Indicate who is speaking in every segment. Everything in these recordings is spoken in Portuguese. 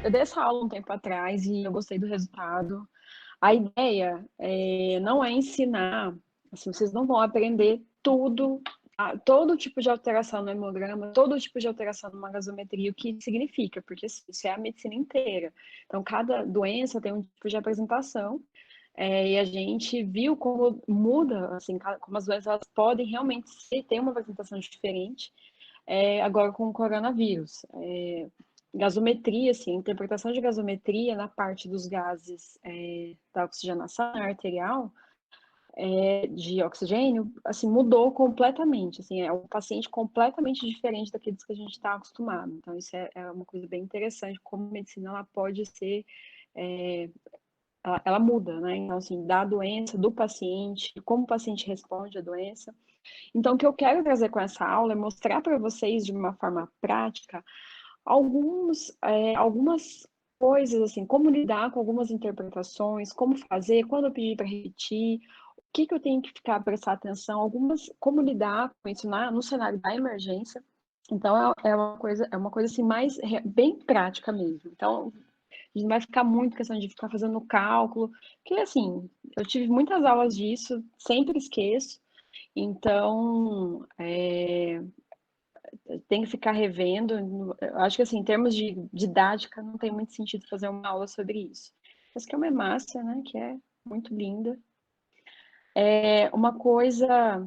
Speaker 1: eu dei essa aula um tempo atrás e eu gostei do resultado. A ideia, não é ensinar, assim, vocês não vão aprender tudo, todo tipo de alteração no hemograma, todo tipo de alteração numa gasometria, o que isso significa, porque isso é a medicina inteira. Então, cada doença tem um tipo de apresentação, e a gente viu como muda, assim, como as doenças elas podem realmente ter uma apresentação diferente, agora com o coronavírus. Gasometria, assim, interpretação de gasometria na parte dos gases da oxigenação arterial, de oxigênio, assim, mudou completamente, assim, é um paciente completamente diferente daqueles que a gente está acostumado. Então, isso é uma coisa bem interessante, como a medicina ela pode ser, ela muda, né? Então, assim, da doença, do paciente, como o paciente responde à doença. Então, o que eu quero trazer com essa aula é mostrar para vocês, de uma forma prática, algumas coisas, assim, como lidar com algumas interpretações, como fazer, quando eu pedir para repetir, o que eu tenho que prestar atenção, como lidar com isso no cenário da emergência. Então, é uma coisa assim, bem prática mesmo. Então, a gente não vai ficar muito questão de ficar fazendo cálculo, porque, assim, eu tive muitas aulas disso, sempre esqueço, então, tem que ficar revendo. Eu acho que, assim, em termos de didática, não tem muito sentido fazer uma aula sobre isso. Mas que é uma hemácia, né, que é muito linda. Uma coisa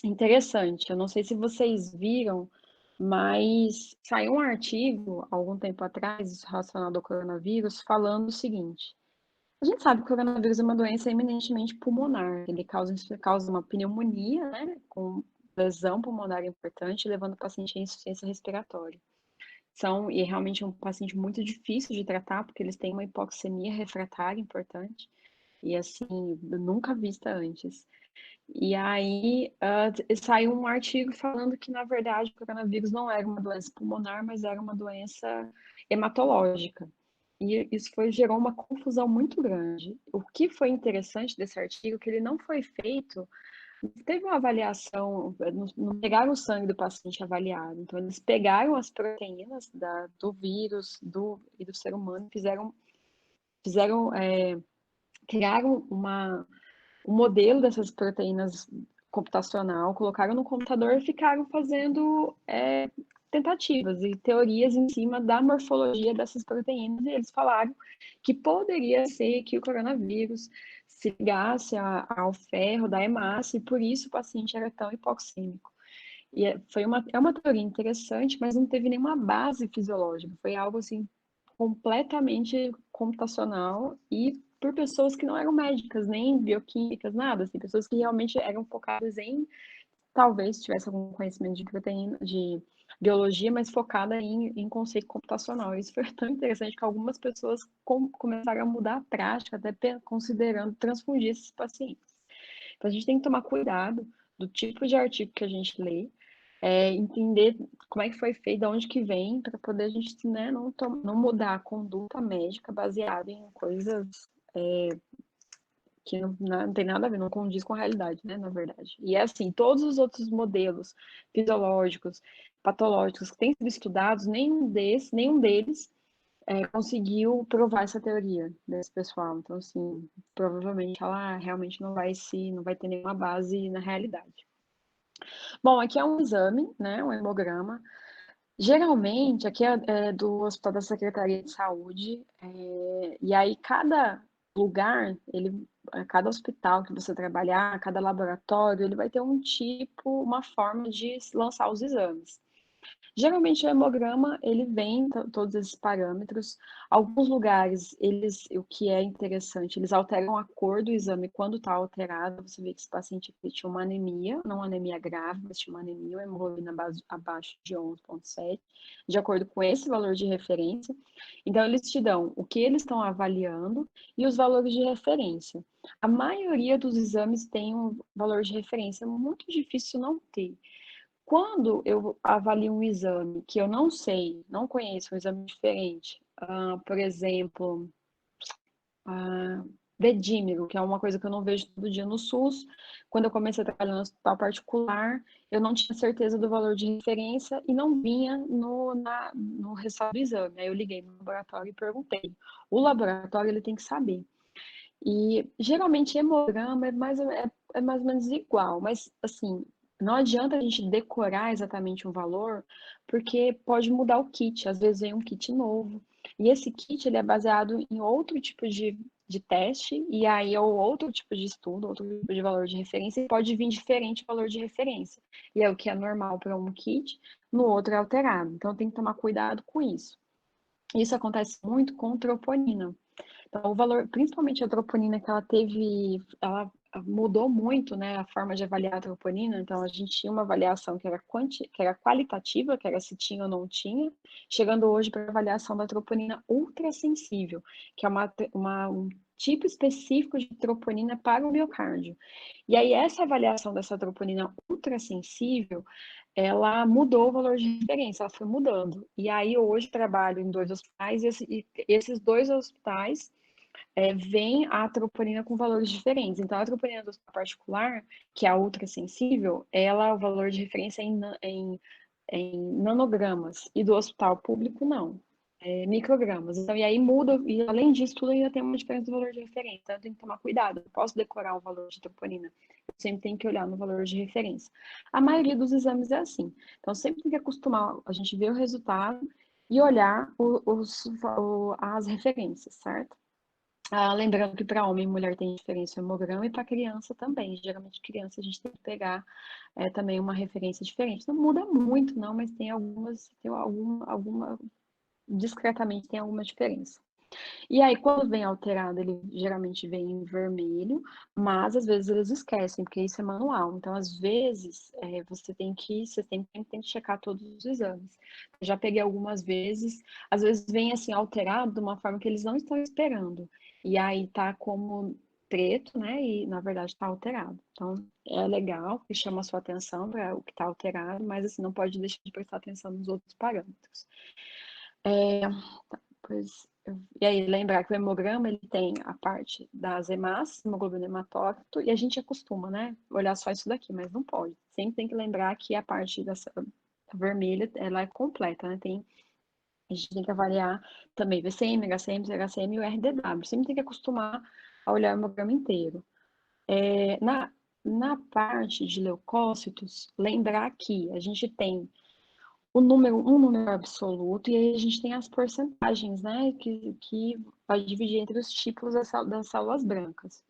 Speaker 1: interessante, eu não sei se vocês viram, mas saiu um artigo, algum tempo atrás, relacionado ao coronavírus, falando o seguinte: a gente sabe que o coronavírus é uma doença eminentemente pulmonar. Ele causa uma pneumonia, né, com lesão pulmonar importante, levando o paciente à insuficiência respiratória. E realmente é um paciente muito difícil de tratar, porque eles têm uma hipoxemia refratária importante, e assim, nunca vista antes. E aí, saiu um artigo falando que, na verdade, o coronavírus não era uma doença pulmonar, mas era uma doença hematológica. E isso gerou uma confusão muito grande. O que foi interessante desse artigo é que ele não foi feito, teve uma avaliação, não pegaram o sangue do paciente avaliado. Então, eles pegaram as proteínas do vírus e do ser humano, criaram um modelo dessas proteínas computacional, colocaram no computador e ficaram fazendo tentativas e teorias em cima da morfologia dessas proteínas, e eles falaram que poderia ser que o coronavírus se ligasse ao ferro da hemácia, e por isso o paciente era tão hipoxêmico. E é uma teoria interessante, mas não teve nenhuma base fisiológica, foi algo assim completamente computacional e por pessoas que não eram médicas, nem bioquímicas, nada, assim, pessoas que realmente eram focadas talvez tivesse algum conhecimento de proteína, de biologia, mas focada em conceito computacional. Isso foi tão interessante que algumas pessoas começaram a mudar a prática, até considerando transfundir esses pacientes. Então, a gente tem que tomar cuidado do tipo de artigo que a gente lê, entender como é que foi feito, de onde que vem, para poder a gente, né, não mudar a conduta médica baseada em coisas que não tem nada a ver, não condiz com a realidade, né, na verdade. E é assim, todos os outros modelos fisiológicos, patológicos que têm sido estudados, nenhum deles conseguiu provar essa teoria desse pessoal. Então, assim, provavelmente ela realmente não vai ter nenhuma base na realidade. Bom, aqui é um exame, né, um hemograma. Geralmente, aqui é do Hospital da Secretaria de Saúde, e aí cada lugar, cada hospital que você trabalhar, cada laboratório, ele vai ter uma forma de lançar os exames. Geralmente o hemograma, ele vem todos esses parâmetros. Alguns lugares, o que é interessante, eles alteram a cor do exame quando está alterado. Você vê que esse paciente aqui tinha uma anemia, não uma anemia grave, mas tinha uma anemia, uma hemoglobina abaixo de 11,7, de acordo com esse valor de referência. Então, eles te dão o que eles estão avaliando e os valores de referência. A maioria dos exames tem um valor de referência, é muito difícil não ter. Quando eu avalio um exame que eu não sei, não conheço, um exame diferente, por exemplo, dedímero, que é uma coisa que eu não vejo todo dia no SUS. Quando eu comecei a trabalhar no hospital particular, eu não tinha certeza do valor de referência e não vinha no resultado do exame. Aí eu liguei no laboratório e perguntei. O laboratório ele tem que saber. E geralmente hemograma é mais ou menos igual, mas assim, não adianta a gente decorar exatamente um valor, porque pode mudar o kit, às vezes vem um kit novo. E esse kit ele é baseado em outro tipo de teste, e aí é outro tipo de estudo, outro tipo de valor de referência, e pode vir diferente o valor de referência. E é o que é normal para um kit, no outro é alterado. Então tem que tomar cuidado com isso. Isso acontece muito com troponina. Então, o valor, principalmente a troponina, que ela mudou muito, né, a forma de avaliar a troponina. Então, a gente tinha uma avaliação que era qualitativa, que era se tinha ou não tinha, chegando hoje para a avaliação da troponina ultrassensível, que é um tipo específico de troponina para o miocárdio. E aí, essa avaliação dessa troponina ultrassensível, ela mudou o valor de referência, ela foi mudando. E aí, hoje, trabalho em 2 hospitais, e esses 2 hospitais vem a troponina com valores diferentes. Então, a troponina do hospital particular, que é a ultrassensível, o valor de referência é em nanogramas, e do hospital público, não. É microgramas. Então, e aí muda, e além disso, tudo ainda tem uma diferença do valor de referência. Então, eu tenho que tomar cuidado. Eu posso decorar o valor de troponina. Eu sempre tenho que olhar no valor de referência. A maioria dos exames é assim. Então, sempre tem que acostumar a gente ver o resultado e olhar as referências, certo? Lembrando que para homem e mulher tem diferença o hemograma e para criança também. Geralmente, criança a gente tem que pegar também uma referência diferente. Não muda muito, não, mas discretamente tem alguma diferença. E aí, quando vem alterado, ele geralmente vem em vermelho, mas às vezes eles esquecem, porque isso é manual. Então, às vezes, você tem que checar todos os exames. Eu já peguei algumas vezes, às vezes vem assim alterado de uma forma que eles não estão esperando. E aí tá como preto, né? E na verdade está alterado. Então, é legal que chama a sua atenção para o que está alterado, mas assim, não pode deixar de prestar atenção nos outros parâmetros. Pois, e aí, lembrar que o hemograma, ele tem a parte das hemácias, hemoglobina hematócrito, e a gente acostuma, né, olhar só isso daqui, mas não pode. Sempre tem que lembrar que a parte dessa vermelha, ela é completa, né, a gente tem que avaliar também VCM, HCM, CHCM e o RDW. Sempre tem que acostumar a olhar o hemograma inteiro. Na parte de leucócitos, lembrar que a gente tem um número absoluto, e aí a gente tem as porcentagens, né, que vai dividir entre os tipos das células brancas.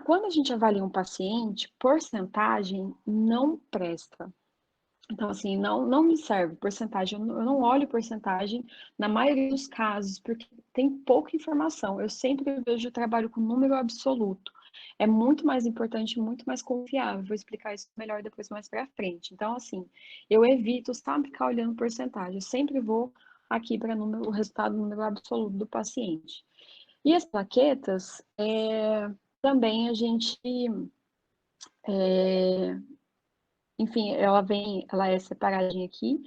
Speaker 1: Quando a gente avalia um paciente, porcentagem não presta. Então, assim, não me serve porcentagem, eu não olho porcentagem na maioria dos casos, porque tem pouca informação. Eu sempre vejo o trabalho com número absoluto. É muito mais importante, muito mais confiável. Vou explicar isso melhor depois mais para frente. Então, assim, eu evito, sabe, ficar olhando porcentagem. Eu sempre vou aqui para o resultado do número absoluto do paciente. E as plaquetas, também a gente enfim, ela é separadinha aqui.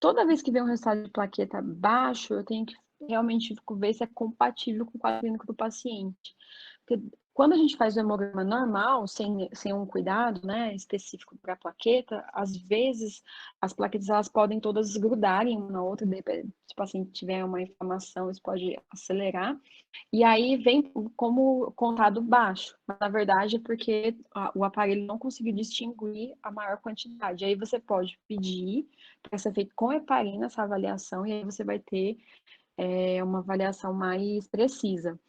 Speaker 1: Toda vez que vem um resultado de plaqueta baixo, eu tenho que realmente ver se é compatível com o quadro clínico do paciente. Porque quando a gente faz o hemograma normal, sem um cuidado, né, específico para a plaqueta, às vezes as plaquetas elas podem todas grudarem uma na outra, se o paciente tiver uma inflamação, isso pode acelerar. E aí vem como contado baixo, mas na verdade é porque o aparelho não conseguiu distinguir a maior quantidade. Aí você pode pedir para ser feito com heparina essa avaliação, e aí você vai ter uma avaliação mais precisa.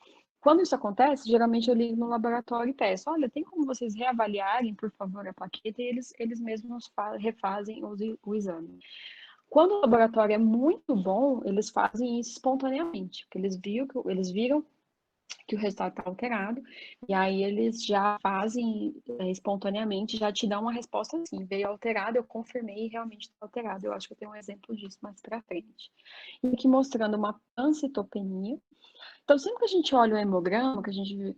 Speaker 1: Quando isso acontece, geralmente eu ligo no laboratório e peço, olha, tem como vocês reavaliarem, por favor, a plaqueta, e eles mesmos refazem o exame. Quando o laboratório é muito bom, eles fazem isso espontaneamente, porque eles viram que o resultado está alterado, e aí eles já fazem espontaneamente, já te dão uma resposta assim, veio alterado, eu confirmei e realmente está alterado. Eu acho que eu tenho um exemplo disso mais para frente. E aqui mostrando uma pancitopenia. Então, sempre que a gente olha o hemograma, que a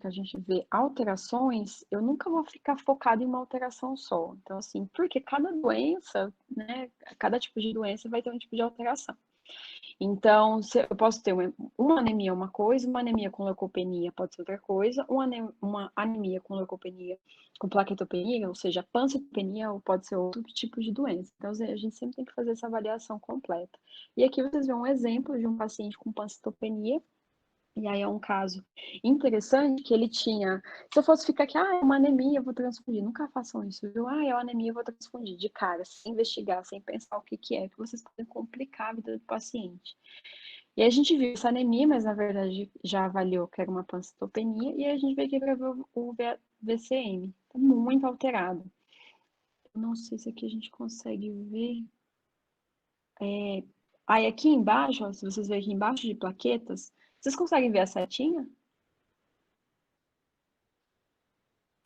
Speaker 1: gente vê alterações, eu nunca vou ficar focada em uma alteração só. Então, assim, porque cada doença, né, cada tipo de doença vai ter um tipo de alteração. Então, eu posso ter uma anemia uma coisa, uma anemia com leucopenia pode ser outra coisa, uma anemia com leucopenia, com plaquetopenia, ou seja, panцitopenia, ou pode ser outro tipo de doença. Então, a gente sempre tem que fazer essa avaliação completa. E aqui vocês vêem um exemplo de um paciente com panцitopenia, e aí é um caso interessante que ele tinha. Se eu fosse ficar aqui, é uma anemia, eu vou transfundir. Nunca façam isso, viu? É uma anemia, eu vou transfundir. De cara, sem investigar, sem pensar o que é, que vocês podem complicar a vida do paciente. E aí a gente viu essa anemia, mas na verdade já avaliou que era uma pancitopenia, e aí a gente veio aqui para ver o VCM. Tá muito alterado. Não sei se aqui a gente consegue ver. Aí aqui embaixo, ó, se vocês verem aqui embaixo de plaquetas, vocês conseguem ver a setinha?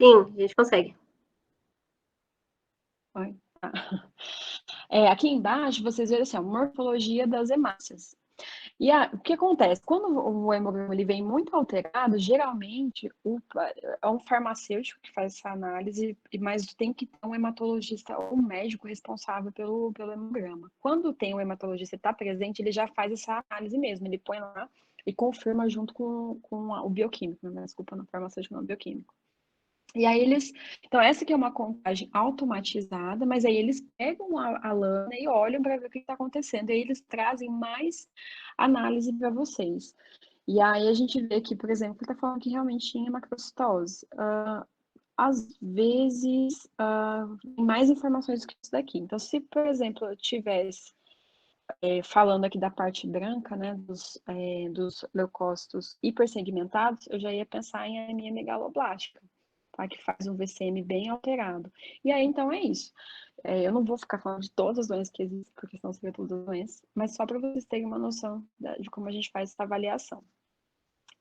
Speaker 2: Sim, a gente consegue.
Speaker 1: Tá. Aqui embaixo vocês veem assim, a morfologia das hemácias. E o que acontece? Quando o hemograma ele vem muito alterado, geralmente é um farmacêutico que faz essa análise, mas tem que ter um hematologista ou um médico responsável pelo hemograma. Quando tem o hematologista está presente, ele já faz essa análise mesmo, ele põe lá e confirma junto com o bioquímico, né? Desculpa, não farmacêutico, não bioquímico. E aí então essa aqui é uma contagem automatizada, mas aí eles pegam a lana e olham para ver o que está acontecendo. E aí eles trazem mais análise para vocês. E aí a gente vê aqui, por exemplo, que está falando que realmente tinha macrocitose. Às vezes, tem mais informações do que isso daqui. Então, se, por exemplo, eu tivesse falando aqui da parte branca, né, dos leucócitos hipersegmentados, eu já ia pensar em anemia megaloblástica, tá? Que faz um VCM bem alterado. E aí, então, é isso. Eu não vou ficar falando de todas as doenças que existem, porque senão seria todas as doenças, mas só para vocês terem uma noção de como a gente faz essa avaliação.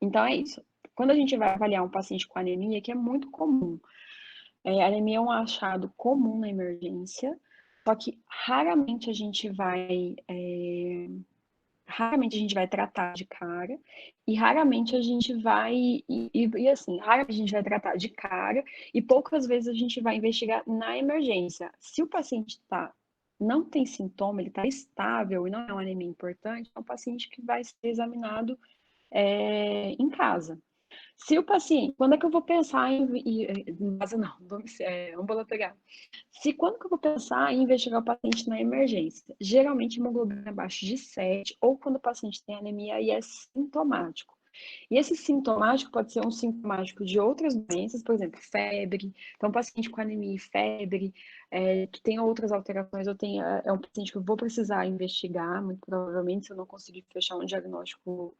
Speaker 1: Então, é isso. Quando a gente vai avaliar um paciente com anemia, que é muito comum, anemia é um achado comum na emergência, só que raramente a gente vai tratar de cara e raramente a gente vai assim, raramente a gente vai tratar de cara e poucas vezes a gente vai investigar na emergência. Se o paciente não tem sintoma, ele está estável e não é uma anemia importante, é um paciente que vai ser examinado em casa. Se o paciente, quando é que eu vou pensar em casa não, ambulatorial? Quando que eu vou pensar em investigar o paciente na emergência? Geralmente, hemoglobina abaixo de 7, ou quando o paciente tem anemia e é sintomático. E esse sintomático pode ser um sintomático de outras doenças, por exemplo, febre. Então, paciente com anemia e febre, que tem outras alterações, é um paciente que eu vou precisar investigar, muito provavelmente, se eu não conseguir fechar um diagnóstico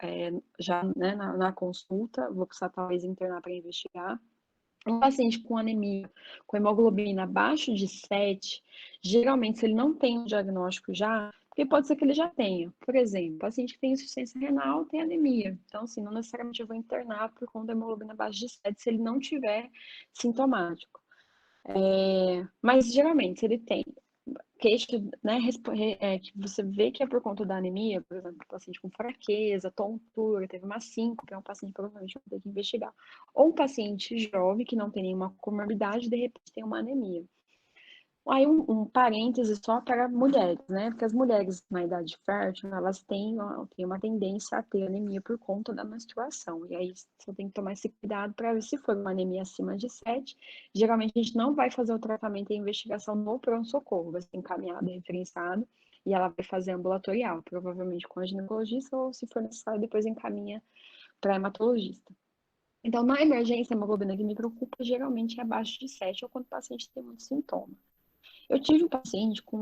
Speaker 1: já, né, na consulta, vou precisar talvez internar para investigar. Um paciente com anemia, com hemoglobina abaixo de 7, geralmente, se ele não tem um diagnóstico já, porque pode ser que ele já tenha. Por exemplo, paciente que tem insuficiência renal tem anemia. Então, assim, não necessariamente eu vou internar por conta da hemoglobina abaixo de 7 se ele não tiver sintomático. Mas, geralmente, se ele tem queixa, né, que você vê que é por conta da anemia, por exemplo, paciente com fraqueza, tontura, teve uma síncope, é um paciente que provavelmente vai ter que investigar. Ou um paciente jovem que não tem nenhuma comorbidade, de repente tem uma anemia. Aí um parêntese só para mulheres, né? Porque as mulheres na idade fértil, elas têm uma tendência a ter anemia por conta da menstruação. E aí você tem que tomar esse cuidado para ver se for uma anemia acima de 7. Geralmente a gente não vai fazer o tratamento e a investigação no pronto-socorro, vai ser encaminhado, referenciado, e ela vai fazer ambulatorial, provavelmente com a ginecologista, ou se for necessário, depois encaminha para hematologista. Então, na emergência, a hemoglobina que me preocupa geralmente é abaixo de 7 ou quando o paciente tem muito sintoma. Eu tive um paciente com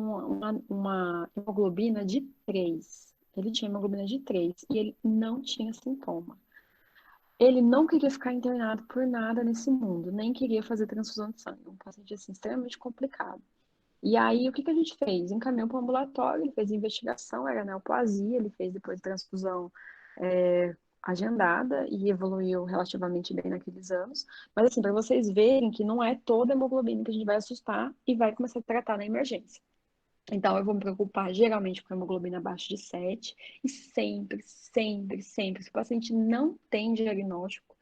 Speaker 1: uma hemoglobina de 3. Ele tinha hemoglobina de 3 e ele não tinha sintoma. Ele não queria ficar internado por nada nesse mundo, nem queria fazer transfusão de sangue. Um paciente assim, extremamente complicado. E aí, o que a gente fez? Encaminhou para o ambulatório, ele fez investigação, era neoplasia, ele fez depois transfusão agendada e evoluiu relativamente bem naqueles anos. Mas assim, para vocês verem que não é toda hemoglobina que a gente vai assustar e vai começar a tratar na emergência. Então, eu vou me preocupar geralmente com hemoglobina abaixo de 7 e sempre, sempre, sempre, se o paciente não tem diagnóstico,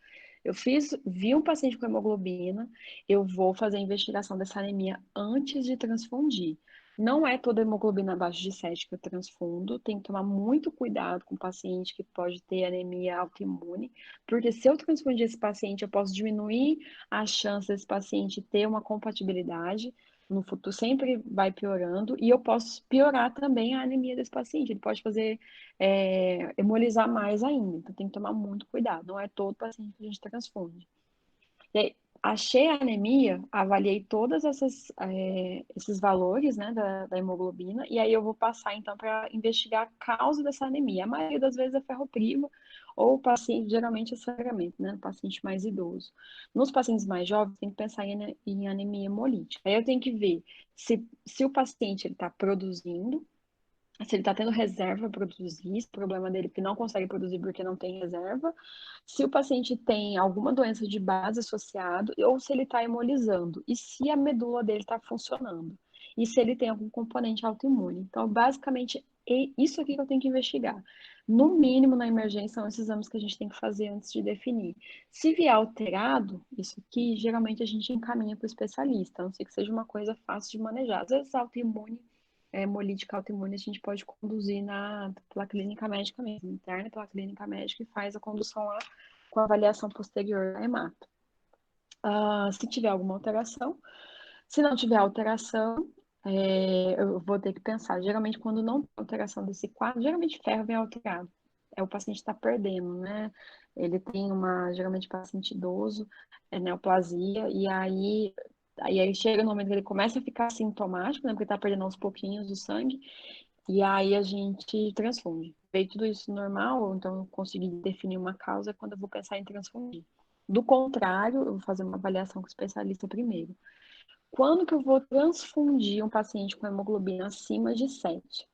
Speaker 1: vi um paciente com hemoglobina, eu vou fazer a investigação dessa anemia antes de transfundir. Não é toda hemoglobina abaixo de 7 que eu transfundo, tem que tomar muito cuidado com o paciente que pode ter anemia autoimune, porque se eu transfundir esse paciente, eu posso diminuir a chance desse paciente ter uma compatibilidade, no futuro sempre vai piorando, e eu posso piorar também a anemia desse paciente, ele pode fazer hemolizar mais ainda, então tem que tomar muito cuidado, não é todo paciente que a gente transfunde. E aí, achei a anemia, avaliei todos esses valores, né, da hemoglobina, e aí eu vou passar, então, para investigar a causa dessa anemia. A maioria das vezes é ferroprivo, ou o paciente, geralmente é sangramento, né, no paciente mais idoso. Nos pacientes mais jovens, tem que pensar em anemia hemolítica. Aí eu tenho que ver se o paciente está produzindo, se ele está tendo reserva para produzir, esse problema dele que não consegue produzir porque não tem reserva, se o paciente tem alguma doença de base associada, ou se ele está hemolizando, e se a medula dele está funcionando, e se ele tem algum componente autoimune. Então, basicamente, é isso aqui que eu tenho que investigar. No mínimo, na emergência, são esses exames que a gente tem que fazer antes de definir. Se vier alterado, isso aqui, geralmente a gente encaminha para o especialista, a não ser que seja uma coisa fácil de manejar. Às vezes, autoimune hemolítica autoimune a gente pode conduzir pela clínica médica mesmo, interna pela clínica médica e faz a condução lá com a avaliação posterior da hemato. Se tiver alguma alteração, se não tiver alteração, eu vou ter que pensar. Geralmente, quando não tem alteração desse quadro, geralmente ferro vem alterado. O paciente está perdendo, né? Ele tem geralmente paciente idoso, neoplasia, e aí chega no momento que ele começa a ficar sintomático, né? Porque tá perdendo aos pouquinhos o sangue, e aí a gente transfunde. Veio tudo isso normal, então eu consegui definir uma causa quando eu vou pensar em transfundir. Do contrário, eu vou fazer uma avaliação com o especialista primeiro. Quando que eu vou transfundir um paciente com hemoglobina acima de 7?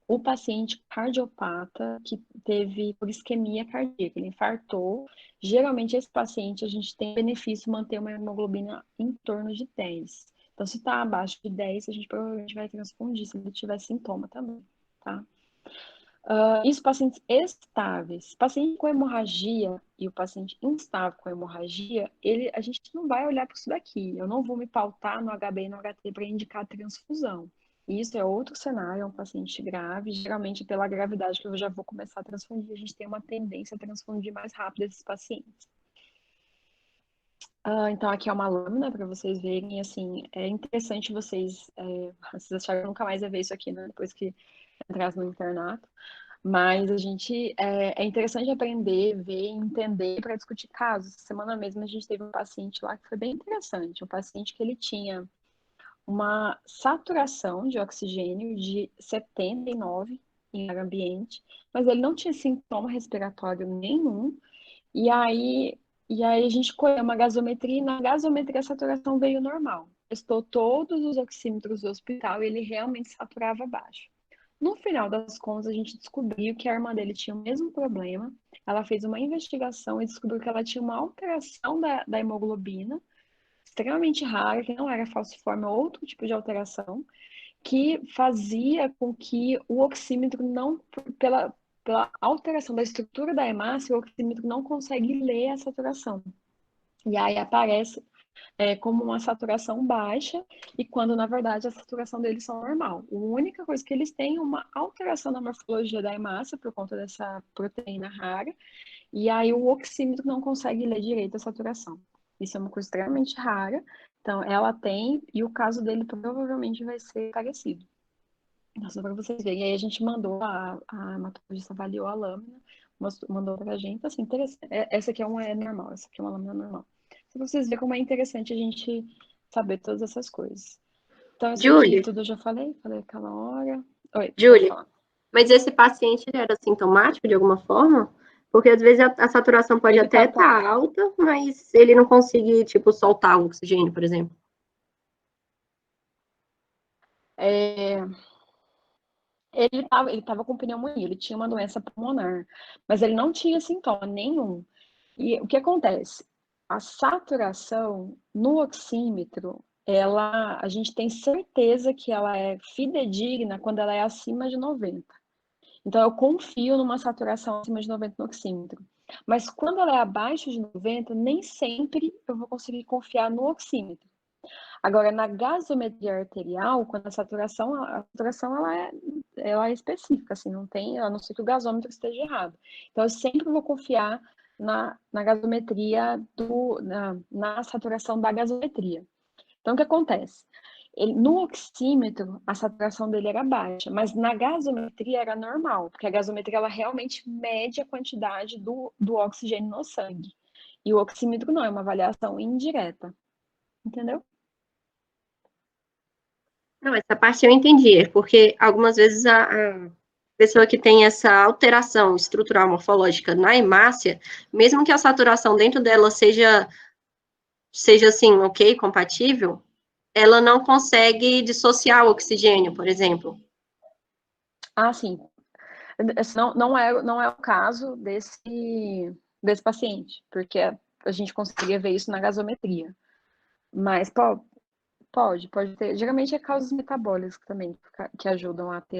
Speaker 1: O paciente cardiopata que teve por isquemia cardíaca, ele infartou. Geralmente, esse paciente, a gente tem benefício manter uma hemoglobina em torno de 10. Então, se está abaixo de 10, a gente provavelmente vai transfundir, se ele tiver sintoma também, tá? Isso, pacientes estáveis. Paciente com hemorragia e o paciente instável com hemorragia, a gente não vai olhar para isso daqui. Eu não vou me pautar no HB e no HT para indicar transfusão. Isso é outro cenário, é um paciente grave. Geralmente, pela gravidade que eu já vou começar a transfundir, a gente tem uma tendência a transfundir mais rápido esses pacientes. Então, aqui é uma lâmina para vocês verem. Assim, é interessante vocês acharam que nunca mais ia ver isso aqui, né? Depois que entrasse no internato. Mas a gente é interessante aprender, ver, entender para discutir casos. Essa semana mesmo a gente teve um paciente lá que foi bem interessante. Um paciente que ele tinha uma saturação de oxigênio de 79 em ar ambiente, mas ele não tinha sintoma respiratório nenhum. E aí, a gente colheu uma gasometria e na gasometria a saturação veio normal. Testou todos os oxímetros do hospital e ele realmente saturava baixo. No final das contas, a gente descobriu que a irmã dele tinha o mesmo problema. Ela fez uma investigação e descobriu que ela tinha uma alteração da hemoglobina, extremamente rara, que não era falciforme, ou outro tipo de alteração, que fazia com que o oxímetro não, pela alteração da estrutura da hemácia, o oxímetro não consegue ler a saturação. E aí aparece como uma saturação baixa, e quando na verdade a saturação deles são normal. A única coisa que eles têm é uma alteração na morfologia da hemácia por conta dessa proteína rara, e aí o oxímetro não consegue ler direito a saturação. Isso é uma coisa extremamente rara, então ela tem, e o caso dele provavelmente vai ser parecido. Então, só para vocês verem. E aí a gente mandou, a hematologista avaliou a lâmina, mandou pra gente, assim, interessante. Essa aqui é normal, essa aqui é uma lâmina normal. Só pra vocês verem como é interessante a gente saber todas essas coisas. Então, isso aqui
Speaker 2: Julie,
Speaker 1: tudo eu já falei aquela hora. Oi, pode
Speaker 2: Julie,
Speaker 1: falar.
Speaker 2: mas esse paciente ele era sintomático de alguma forma? Porque às vezes a saturação pode
Speaker 1: Ele
Speaker 2: até
Speaker 1: tá,
Speaker 2: estar alta, mas ele não consegue, tipo, soltar o oxigênio, por exemplo.
Speaker 1: é, ele tava com pneumonia, ele tinha uma doença pulmonar, mas ele não tinha sintoma nenhum. E o que acontece? A saturação no oxímetro, a gente tem certeza que ela é fidedigna quando ela é acima de 90. Então, eu confio numa saturação acima de 90 no oxímetro. Mas quando ela é abaixo de 90, nem sempre eu vou conseguir confiar no oxímetro. Agora, na gasometria arterial, quando a saturação ela é específica, assim, não tem, a não ser que o gasômetro esteja errado. Então, eu sempre vou confiar na gasometria, na saturação da gasometria. Então, o que acontece? No oxímetro, a saturação dele era baixa, mas na gasometria era normal, porque a gasometria ela realmente mede a quantidade do oxigênio no sangue. E o oxímetro não, é uma avaliação indireta. Entendeu?
Speaker 2: Não, essa parte eu entendi, porque algumas vezes a pessoa que tem essa alteração estrutural morfológica na hemácia, mesmo que a saturação dentro dela seja assim, ok, compatível, ela não consegue dissociar o oxigênio, por exemplo.
Speaker 1: Ah, sim. Esse não é o caso desse paciente, porque a gente conseguiria ver isso na gasometria. Mas pode ter. Geralmente é causas metabólicas também que ajudam a ter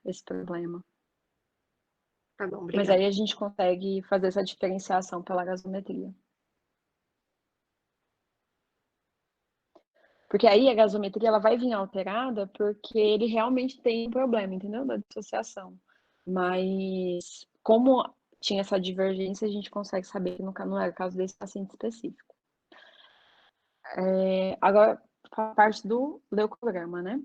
Speaker 1: esse problema.
Speaker 2: Tá bom,
Speaker 1: Mas
Speaker 2: obrigada.
Speaker 1: aí a gente consegue fazer essa diferenciação pela gasometria. Porque aí a gasometria ela vai vir alterada porque ele realmente tem um problema, entendeu? Da dissociação. Mas como tinha essa divergência, a gente consegue saber que não era o caso desse paciente específico. Agora, a parte do leucograma, né?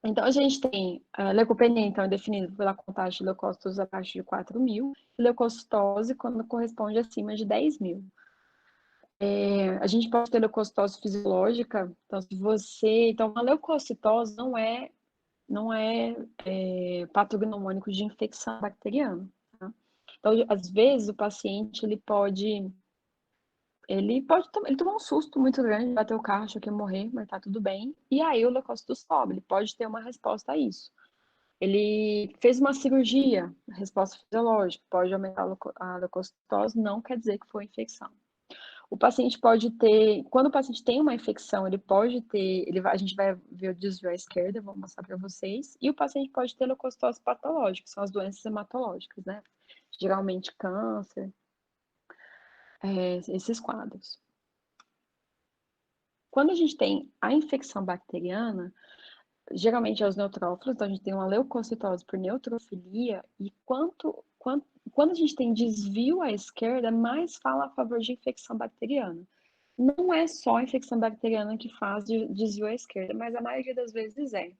Speaker 1: Então, a gente tem a leucopenia, então, é definido pela contagem de leucócitos abaixo de 4.000, e leucocitose quando corresponde acima de 10.000. A gente pode ter leucocitose fisiológica, então se você... Então, a leucocitose não é patognomônico de infecção bacteriana, tá? Então, às vezes, o paciente, ele tomar um susto muito grande, bater o carro, achou que ia morrer, mas tá tudo bem. E aí o leucócito sobe, ele pode ter uma resposta a isso. Ele fez uma cirurgia, resposta fisiológica, pode aumentar a leucocitose, não quer dizer que foi infecção. O paciente pode ter, quando o paciente tem uma infecção, ele pode ter, a gente vai ver o desvio à esquerda, vou mostrar para vocês, e o paciente pode ter leucocitose patológica, que são as doenças hematológicas, né? Geralmente câncer, esses quadros. Quando a gente tem a infecção bacteriana, geralmente é os neutrófilos, então a gente tem uma leucocitose por neutrofilia, e quando a gente tem desvio à esquerda, mais fala a favor de infecção bacteriana. Não é só a infecção bacteriana que faz desvio à esquerda, mas a maioria das vezes é.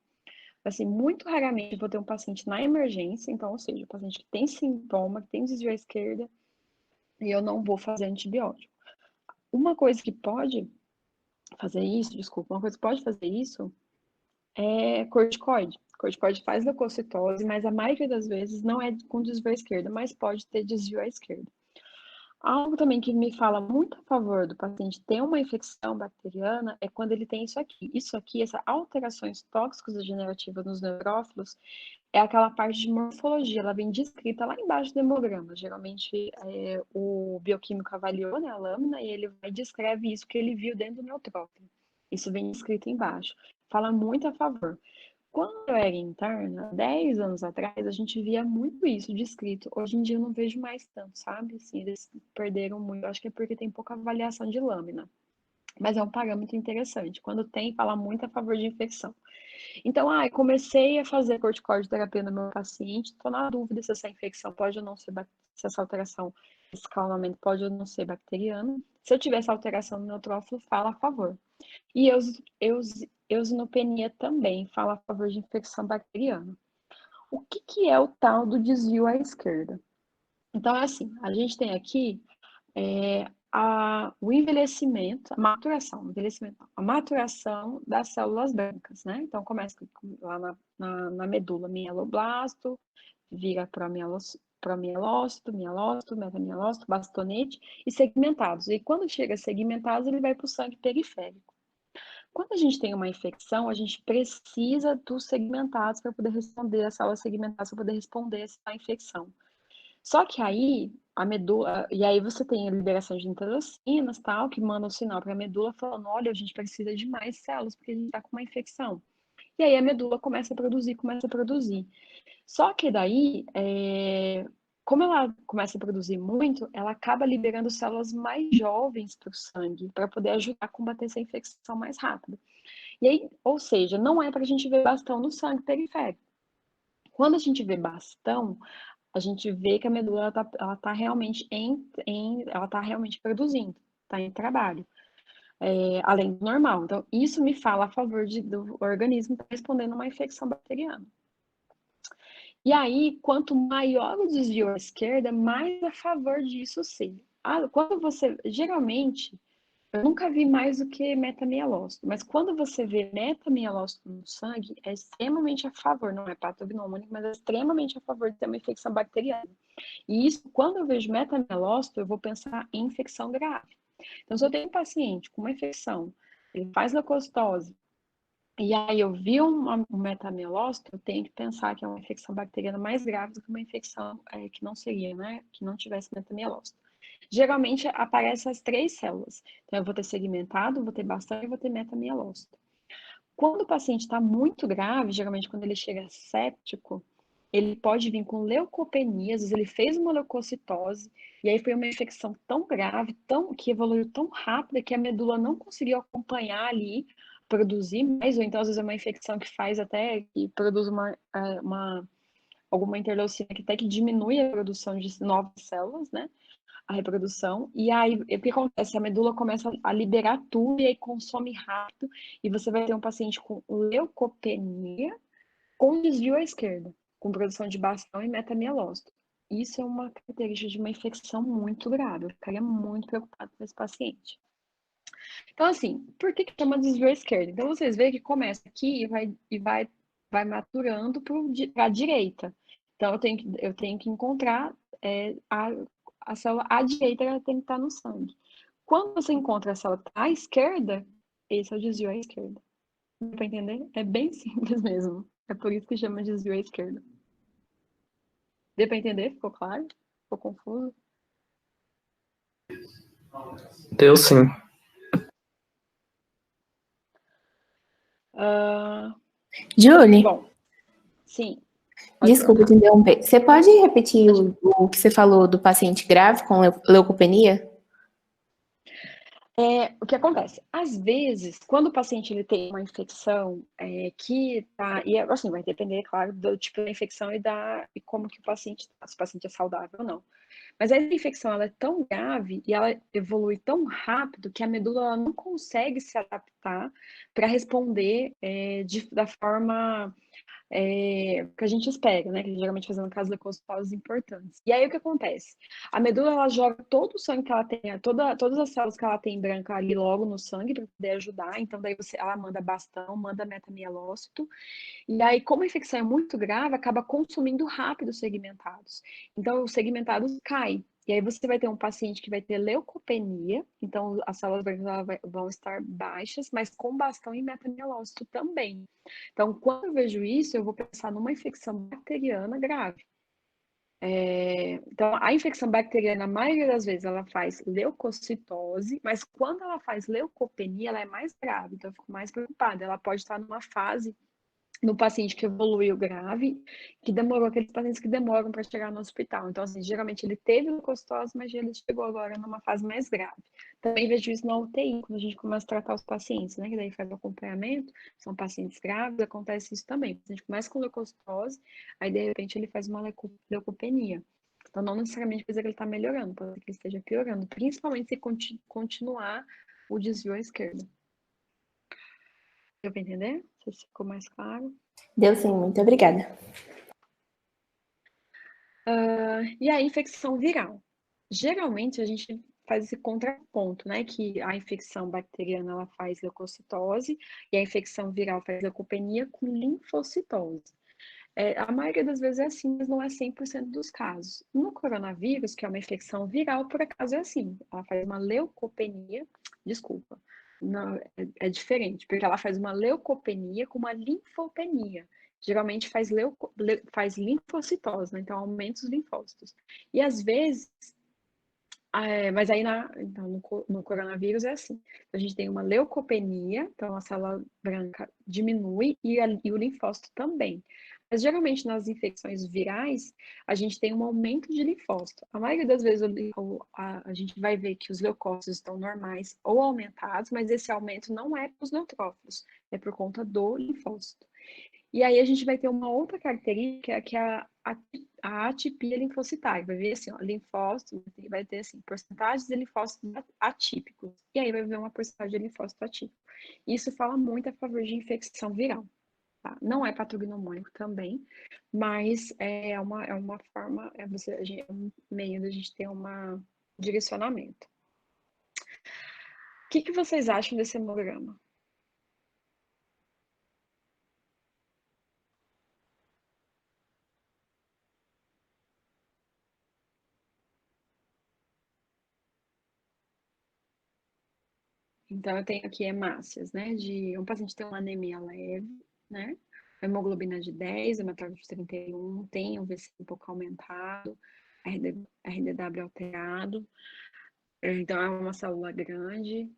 Speaker 1: Assim, muito raramente eu vou ter um paciente na emergência, então, ou seja, o paciente que tem sintoma, que tem desvio à esquerda, e eu não vou fazer antibiótico. Uma coisa que pode fazer isso, desculpa, uma coisa que pode fazer isso é corticoide. Corticoide faz leucocitose, mas a maioria das vezes não é com desvio à esquerda, mas pode ter desvio à esquerda. Algo também que me fala muito a favor do paciente ter uma infecção bacteriana é quando ele tem isso aqui. Isso aqui, essas alterações tóxicas degenerativas nos neurófilos, é aquela parte de morfologia, ela vem descrita lá embaixo do hemograma. Geralmente, o bioquímico avaliou, né, a lâmina, e ele vai e descreve isso que ele viu dentro do neutrófilo. Isso vem escrito embaixo. Fala muito a favor. Quando eu era interna, 10 anos atrás, a gente via muito isso descrito. Hoje em dia eu não vejo mais tanto, sabe? Assim, eles perderam muito. Acho que é porque tem pouca avaliação de lâmina. Mas é um parâmetro interessante. Quando tem, fala muito a favor de infecção. Então, comecei a fazer corticoide terapia no meu paciente. Estou na dúvida se essa infecção pode ou não ser, se essa alteração, esse escalonamento pode ou não ser bacteriano. Se eu tiver essa alteração no neutrófilo, fala a favor. E eosinopenia também fala a favor de infecção bacteriana. O que é o tal do desvio à esquerda? Então, é assim, a gente tem aqui o envelhecimento, a maturação das células brancas, né? Então, começa lá na medula, mieloblasto, vira promielócito, mielócito, metamielócito, bastonete e segmentados. E quando chega segmentados, ele vai para o sangue periférico. Quando a gente tem uma infecção, a gente precisa dos segmentados para poder responder, as células segmentadas para poder responder essa infecção. Só que aí, a medula, e aí você tem a liberação de interleucinas, tal, que manda um sinal para a medula falando, olha, a gente precisa de mais células porque a gente está com uma infecção. E aí a medula começa a produzir. Só que daí, como ela começa a produzir muito, ela acaba liberando células mais jovens para o sangue, para poder ajudar a combater essa infecção mais rápido. E aí, ou seja, não é para a gente ver bastão no sangue periférico. Quando a gente vê bastão, a gente vê que a medula ela tá realmente ela tá realmente produzindo, tá em trabalho, além do normal. Então, isso me fala a favor do organismo tá respondendo a uma infecção bacteriana. E aí, quanto maior o desvio à esquerda, mais a favor disso ser. Quando você, geralmente, eu nunca vi mais do que metamielócito, mas quando você vê metamielócito no sangue, é extremamente a favor, não é patognomônico, mas é extremamente a favor de ter uma infecção bacteriana. E isso, quando eu vejo metamielócito, eu vou pensar em infecção grave. Então, se eu tenho um paciente com uma infecção, ele faz leucocitose, e aí eu vi um metamielócito, eu tenho que pensar que é uma infecção bacteriana mais grave do que uma infecção que não seria, né? Que não tivesse metamielócito. Geralmente aparecem as 3 células. Então, eu vou ter segmentado, vou ter bastante e vou ter metamielócito. Quando o paciente está muito grave, geralmente quando ele chega séptico, ele pode vir com leucopenia, às vezes ele fez uma leucocitose, e aí foi uma infecção tão grave, que evoluiu tão rápida, que a medula não conseguiu acompanhar ali, produzir mais, ou então às vezes é uma infecção que faz até, que produz alguma interleucina que até que diminui a produção de novas células, né? A reprodução, e aí o que acontece? A medula começa a liberar tudo e aí consome rápido, e você vai ter um paciente com leucopenia com desvio à esquerda, com produção de bastão e metamielócito. Isso é uma característica de uma infecção muito grave, eu ficaria muito preocupado com esse paciente. Então, assim, por que chama desvio à esquerda? Então, vocês veem que começa aqui e vai maturando para a direita. Então, eu tenho que encontrar a célula à direita, ela tem que estar no sangue. Quando você encontra a célula à esquerda, esse é o desvio à esquerda. Dá para entender? É bem simples mesmo. É por isso que chama de desvio à esquerda. Deu para entender? Ficou claro? Ficou confuso?
Speaker 3: Deu sim.
Speaker 4: Julie,
Speaker 1: Bom, sim.
Speaker 4: desculpa te interromper. Você pode repetir o que você falou do paciente grave com leucopenia?
Speaker 1: O que acontece? Às vezes, quando o paciente ele tem uma infecção que tá, e assim, vai depender, claro, do tipo da infecção e como que o paciente está, se o paciente é saudável ou não. Mas essa infecção ela é tão grave e ela evolui tão rápido que a medula ela não consegue se adaptar para responder da forma que a gente espera, né? Que geralmente fazendo casos leucocitoses importantes. E aí o que acontece? A medula ela joga todo o sangue que ela tem, todas as células que ela tem branca ali logo no sangue para poder ajudar. Então daí ela manda bastão, manda metamielócito. E aí, como a infecção é muito grave, acaba consumindo rápido os segmentados. Então, os segmentados caem. E aí você vai ter um paciente que vai ter leucopenia, então as células brancas vão estar baixas, mas com bastão e metamielócito também. Então, quando eu vejo isso, eu vou pensar numa infecção bacteriana grave. Então, a infecção bacteriana, na maioria das vezes, ela faz leucocitose, mas quando ela faz leucopenia, ela é mais grave, então eu fico mais preocupada. Ela pode estar numa fase no paciente que evoluiu grave, que demorou, aqueles pacientes que demoram para chegar no hospital. Então, assim, geralmente ele teve leucocitose, mas ele chegou agora numa fase mais grave. Também vejo isso na UTI, quando a gente começa a tratar os pacientes, né? Que daí faz o acompanhamento, são pacientes graves, acontece isso também. A gente começa com leucocitose, aí de repente ele faz uma leucopenia. Então, não necessariamente quer dizer que ele está melhorando, pode ser que ele esteja piorando, principalmente se continuar o desvio à esquerda. Deu para entender? Não sei se ficou mais claro.
Speaker 4: Deu sim, muito obrigada.
Speaker 1: E a infecção viral. Geralmente a gente faz esse contraponto, né? Que a infecção bacteriana ela faz leucocitose e a infecção viral faz leucopenia com linfocitose. A maioria das vezes é assim, mas não é 100% dos casos. No coronavírus, que é uma infecção viral, por acaso é assim. Ela faz uma leucopenia, desculpa, não, é diferente, porque ela faz uma leucopenia com uma linfopenia. Geralmente faz linfocitose, né? Então aumenta os linfócitos. E às vezes mas aí então, no coronavírus é assim. A gente tem uma leucopenia, então a célula branca diminui e o linfócito também. Mas geralmente nas infecções virais, a gente tem um aumento de linfócito. A maioria das vezes a gente vai ver que os leucócitos estão normais ou aumentados, mas esse aumento não é para os neutrófilos, é por conta do linfócito. E aí a gente vai ter uma outra característica que é a atipia linfocitária. Vai ver assim, ó, linfócito, vai ter assim, porcentagens de linfócitos atípicos. E aí vai ver uma porcentagem de linfócito atípico. Isso fala muito a favor de infecção viral. Tá? Não é patognomônico também, mas é uma forma, é um meio da gente ter um direcionamento. O que vocês acham desse hemograma? Então, eu tenho aqui hemácias, né? Um paciente tem uma anemia leve, né? Hemoglobina de 10, hematócrito de 31, tem um VC um pouco aumentado, RDW alterado. Então, é uma célula grande.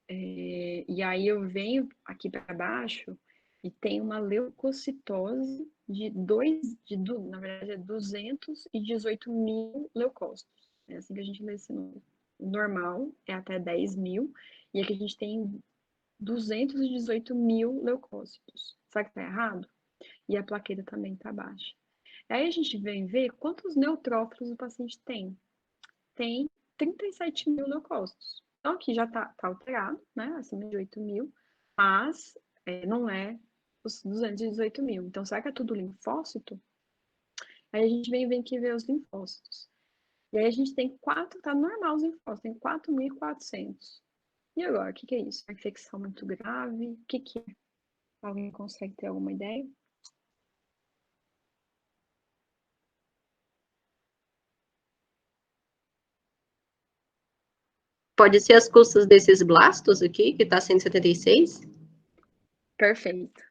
Speaker 1: E aí eu venho aqui para baixo e tem uma leucocitose na verdade, é 218 mil leucócitos. É assim que a gente lê esse número. O normal é até 10 mil, e aqui a gente tem 218 mil leucócitos. Será que tá errado? E a plaqueta também tá baixa. Aí a gente vem ver quantos neutrófilos o paciente tem. Tem 37 mil leucócitos. Então aqui já tá alterado, né? Acima de 8 mil, mas não é os 218 mil. Então, será que é tudo linfócito? Aí a gente vem aqui ver os linfócitos. E aí a gente tem tá normal os linfócitos, tem 4.400. E agora, o que é isso? Uma infecção muito grave? O que é? Alguém consegue ter alguma ideia?
Speaker 2: Pode ser as custas desses blastos aqui, que tá 176?
Speaker 1: Perfeito.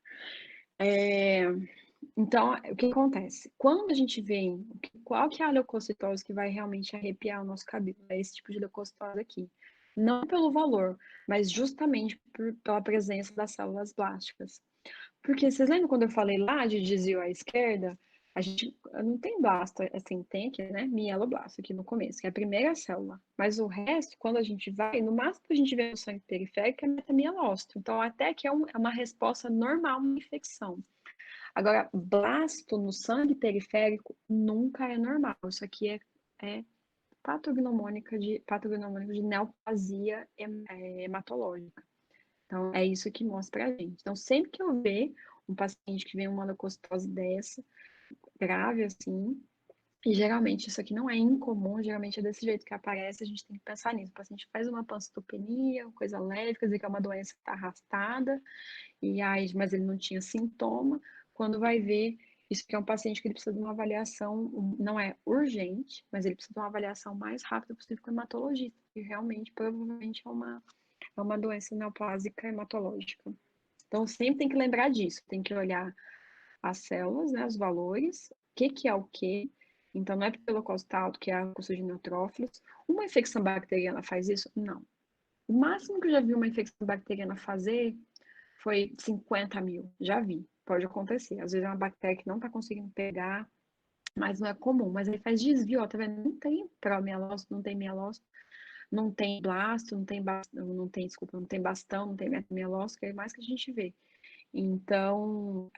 Speaker 1: Então, o que acontece? Quando a gente vê qual que é a leucocitose que vai realmente arrepiar o nosso cabelo? É esse tipo de leucocitose aqui. Não pelo valor, mas justamente pela presença das células blásticas. Porque vocês lembram quando eu falei lá de desvio à esquerda? A gente não tem blasto, assim, tem aqui, né? Mieloblasto aqui no começo, que é a primeira célula. Mas o resto, quando a gente vai, no máximo que a gente vê no sangue periférico é metamielócito. Então, até que é uma resposta normal a uma infecção. Agora, blasto no sangue periférico nunca é normal. Isso aqui é patognomônico de neoplasia hematológica. Então, é isso que mostra pra gente. Então, sempre que eu ver um paciente que vem uma leucocitose dessa, grave assim, e geralmente isso aqui não é incomum, geralmente é desse jeito que aparece, a gente tem que pensar nisso. O paciente faz uma pancitopenia, coisa leve, quer dizer que é uma doença que está arrastada, mas ele não tinha sintoma. Quando vai ver, isso que é um paciente que ele precisa de uma avaliação, não é urgente, mas ele precisa de uma avaliação mais rápida possível com o hematologista, que realmente, provavelmente, é uma doença neoplásica hematológica. Então, sempre tem que lembrar disso, tem que olhar as células, né, os valores, o que é o quê. Então, não é pelo leucócito alto que é a custo de neutrófilos. Uma infecção bacteriana faz isso? Não. O máximo que eu já vi uma infecção bacteriana fazer foi 50 mil. Já vi, pode acontecer. Às vezes é uma bactéria que não está conseguindo pegar, mas não é comum. Mas aí faz desvio, ó, tá vendo? Não tem promielócito, não tem mielócito, não tem blasto, não tem bastão, não tem metamielócito, que é mais que a gente vê. Então,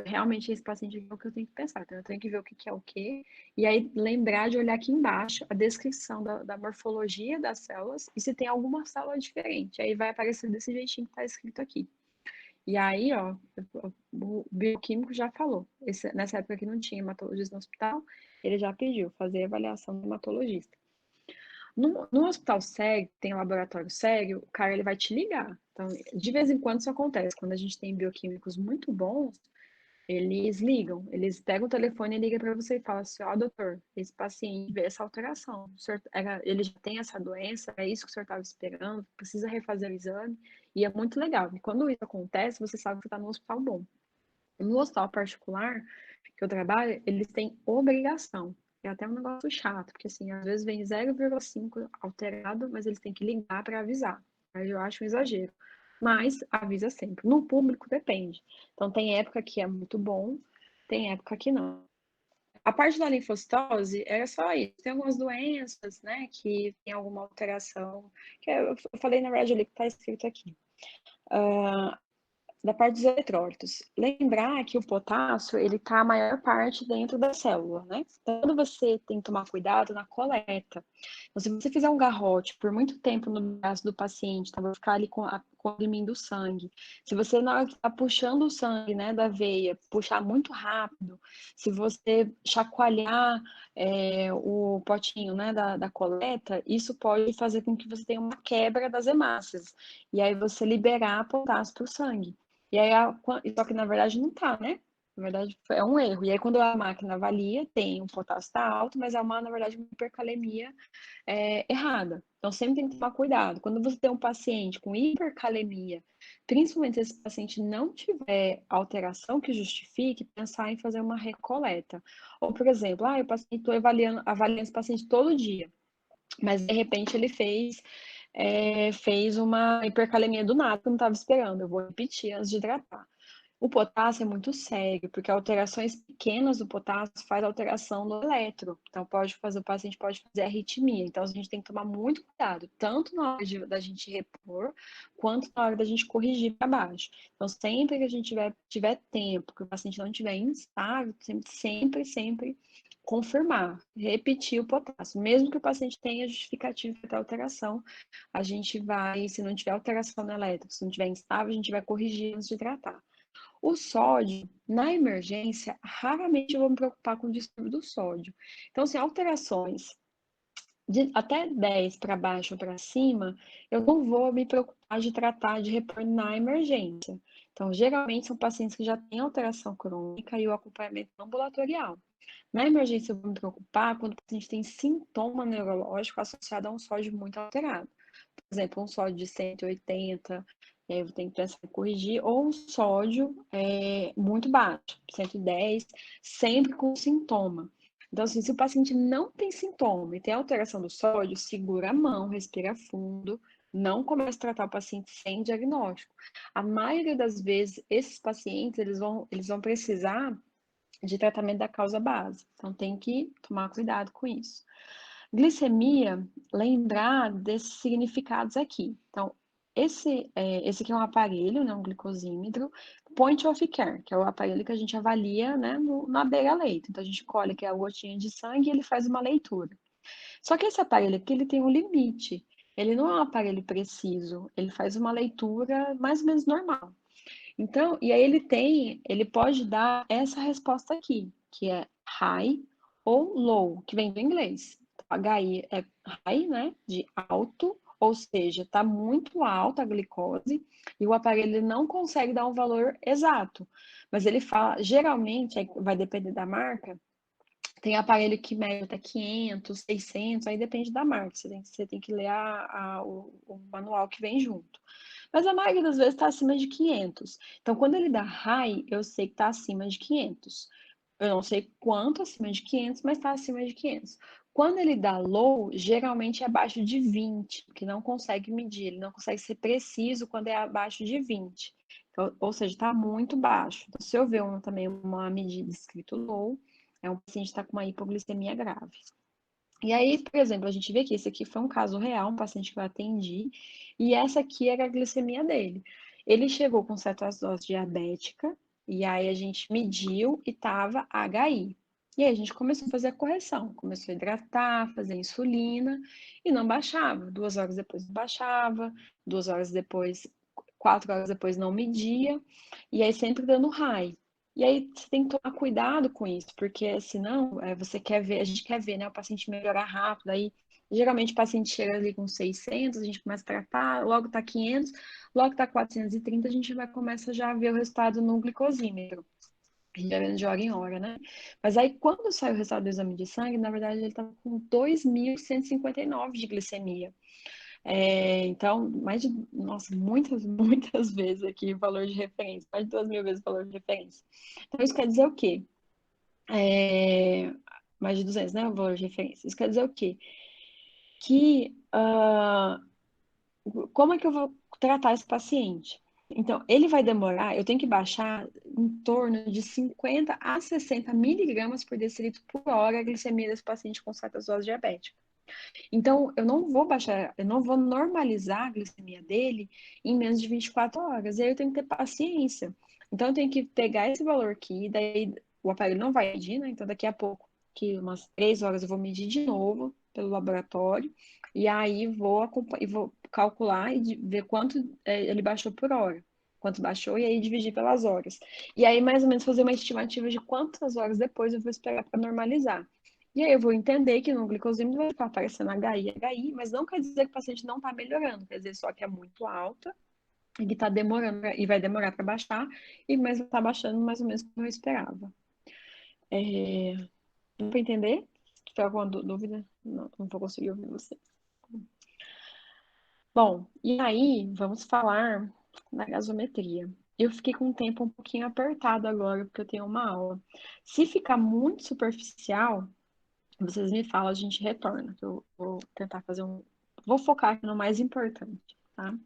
Speaker 1: realmente esse paciente é o que eu tenho que pensar. Então, eu tenho que ver o que é o quê, e aí lembrar de olhar aqui embaixo a descrição da morfologia das células e se tem alguma célula diferente. Aí vai aparecer desse jeitinho que está escrito aqui. E aí, ó, o bioquímico já falou. Nessa época que não tinha hematologista no hospital, ele já pediu fazer avaliação do hematologista. No hospital sério, tem um laboratório sério, o cara ele vai te ligar. Então, de vez em quando isso acontece. Quando a gente tem bioquímicos muito bons, eles ligam, eles pegam o telefone e ligam para você e falam assim: ó, doutor, esse paciente vê essa alteração. Ele já tem essa doença, é isso que o senhor estava esperando, precisa refazer o exame. E é muito legal. E quando isso acontece, você sabe que você está no hospital bom. No hospital particular que eu trabalho, eles têm obrigação. É até um negócio chato, porque assim, às vezes vem 0,5 alterado, mas eles têm que ligar para avisar. Aí eu acho um exagero. Mas avisa sempre. No público depende. Então tem época que é muito bom, tem época que não. A parte da linfocitose era só isso. Tem algumas doenças, né, que tem alguma alteração, que eu falei na verdade ali que está escrito aqui. Da parte dos eletrólitos. Lembrar que o potássio, ele está a maior parte dentro da célula, né? Então, quando você tem que tomar cuidado na coleta. Então, se você fizer um garrote por muito tempo no braço do paciente, então vai ficar ali comprimindo o sangue. Se você, na hora que está puxando o sangue, né, da veia, puxar muito rápido, se você chacoalhar o potinho, né, da coleta, isso pode fazer com que você tenha uma quebra das hemácias. E aí você liberar potássio para o sangue. E aí, só que na verdade não tá, né? Na verdade é um erro. E aí quando a máquina avalia, tem o potássio tá alto, mas é na verdade, uma hipercalemia errada. Então sempre tem que tomar cuidado. Quando você tem um paciente com hipercalemia, principalmente se esse paciente não tiver alteração que justifique, pensar em fazer uma recoleta. Ou, por exemplo, eu estou avaliando esse paciente todo dia, mas de repente ele fez uma hipercalemia do nada que eu não estava esperando. Eu vou repetir antes de hidratar. O potássio é muito sério, porque alterações pequenas do potássio faz alteração no eletro. Então, o paciente pode fazer arritmia. Então, a gente tem que tomar muito cuidado, tanto na hora da gente repor, quanto na hora da gente corrigir para baixo. Então, sempre que a gente tiver tempo, que o paciente não estiver instável, sempre confirmar, repetir o potássio. Mesmo que o paciente tenha justificativa para alteração, a gente vai, se não tiver alteração no elétrico, se não tiver instável, a gente vai corrigir antes de tratar. O sódio, na emergência, raramente eu vou me preocupar com o distúrbio do sódio. Então, se alterações de até 10 para baixo ou para cima, eu não vou me preocupar de tratar de repor na emergência. Então, geralmente são pacientes que já têm alteração crônica e o acompanhamento ambulatorial. Na emergência, eu vou me preocupar quando o paciente tem sintoma neurológico associado a um sódio muito alterado. Por exemplo, um sódio de 180, e aí eu tenho que pensar em corrigir, ou um sódio muito baixo, 110, sempre com sintoma. Então, assim, se o paciente não tem sintoma e tem alteração do sódio, segura a mão, respira fundo, não comece a tratar o paciente sem diagnóstico. A maioria das vezes, esses pacientes, eles vão precisar de tratamento da causa base. Então, tem que tomar cuidado com isso. Glicemia, lembrar desses significados aqui. Então, esse aqui é um aparelho, né, um glicosímetro, point of care, que é o aparelho que a gente avalia, né, na beira-leito. Então, a gente colhe aqui a gotinha de sangue e ele faz uma leitura. Só que esse aparelho aqui, ele tem um limite. Ele não é um aparelho preciso, ele faz uma leitura mais ou menos normal. Então, e aí ele pode dar essa resposta aqui, que é high ou low, que vem do inglês. HI é high, né, de alto, ou seja, está muito alta a glicose e o aparelho não consegue dar um valor exato. Mas ele fala, geralmente, vai depender da marca, tem aparelho que mede até 500, 600, aí depende da marca, você tem que ler o manual que vem junto. Mas a maioria das vezes está acima de 500. Então, quando ele dá high, eu sei que está acima de 500. Eu não sei quanto acima de 500, mas está acima de 500. Quando ele dá low, geralmente é abaixo de 20, que não consegue medir, ele não consegue ser preciso quando é abaixo de 20. Então, ou seja, está muito baixo. Então, se eu ver também uma medida escrito low, é um paciente que está com uma hipoglicemia grave. E aí, por exemplo, a gente vê que esse aqui foi um caso real, um paciente que eu atendi, e essa aqui era a glicemia dele. Ele chegou com cetoacidose diabética, e aí a gente mediu e estava HI. E aí a gente começou a fazer a correção, começou a hidratar, fazer insulina, e não baixava. 2 horas depois não baixava, 2 horas depois, 4 horas depois não media, e aí sempre dando high. E aí você tem que tomar cuidado com isso, porque senão você quer ver, a gente quer ver, né, o paciente melhorar rápido, aí geralmente o paciente chega ali com 600, a gente começa a tratar, logo tá 500, logo tá 430, a gente vai começar já a ver o resultado no glicosímetro. A gente vai vendo de hora em hora, né? Mas aí quando sai o resultado do exame de sangue, na verdade ele tava com 2.159 de glicemia. Então, nossa, muitas vezes aqui o valor de referência, mais de 2.000 vezes o valor de referência. Então, isso quer dizer o quê? Mais de 200, né, o valor de referência. Isso quer dizer o quê? Que, como é que eu vou tratar esse paciente? Então, ele vai demorar, eu tenho que baixar em torno de 50 a 60 miligramas por decilitro por hora a glicemia desse paciente com cetose diabética. Então, eu não vou baixar, eu não vou normalizar a glicemia dele em menos de 24 horas. E aí eu tenho que ter paciência. Então, eu tenho que pegar esse valor aqui, daí o aparelho não vai medir, né? Então, daqui a pouco, que umas 3 horas, eu vou medir de novo pelo laboratório. E aí vou calcular e ver quanto ele baixou por hora. Quanto baixou, e aí dividir pelas horas. E aí, mais ou menos, fazer uma estimativa de quantas horas depois eu vou esperar para normalizar. E aí eu vou entender que no glicosímetro vai ficar aparecendo HI, mas não quer dizer que o paciente não está melhorando, quer dizer só que é muito alta e que está demorando e vai demorar para baixar, mas está baixando mais ou menos como eu esperava. Deu para entender? Se tiver alguma dúvida, não vou conseguir ouvir você. Bom, e aí vamos falar da gasometria. Eu fiquei com o tempo um pouquinho apertado agora, porque eu tenho uma aula. Se ficar muito superficial, vocês me falam, a gente retorna. Eu vou tentar fazer Vou focar aqui no mais importante, tá?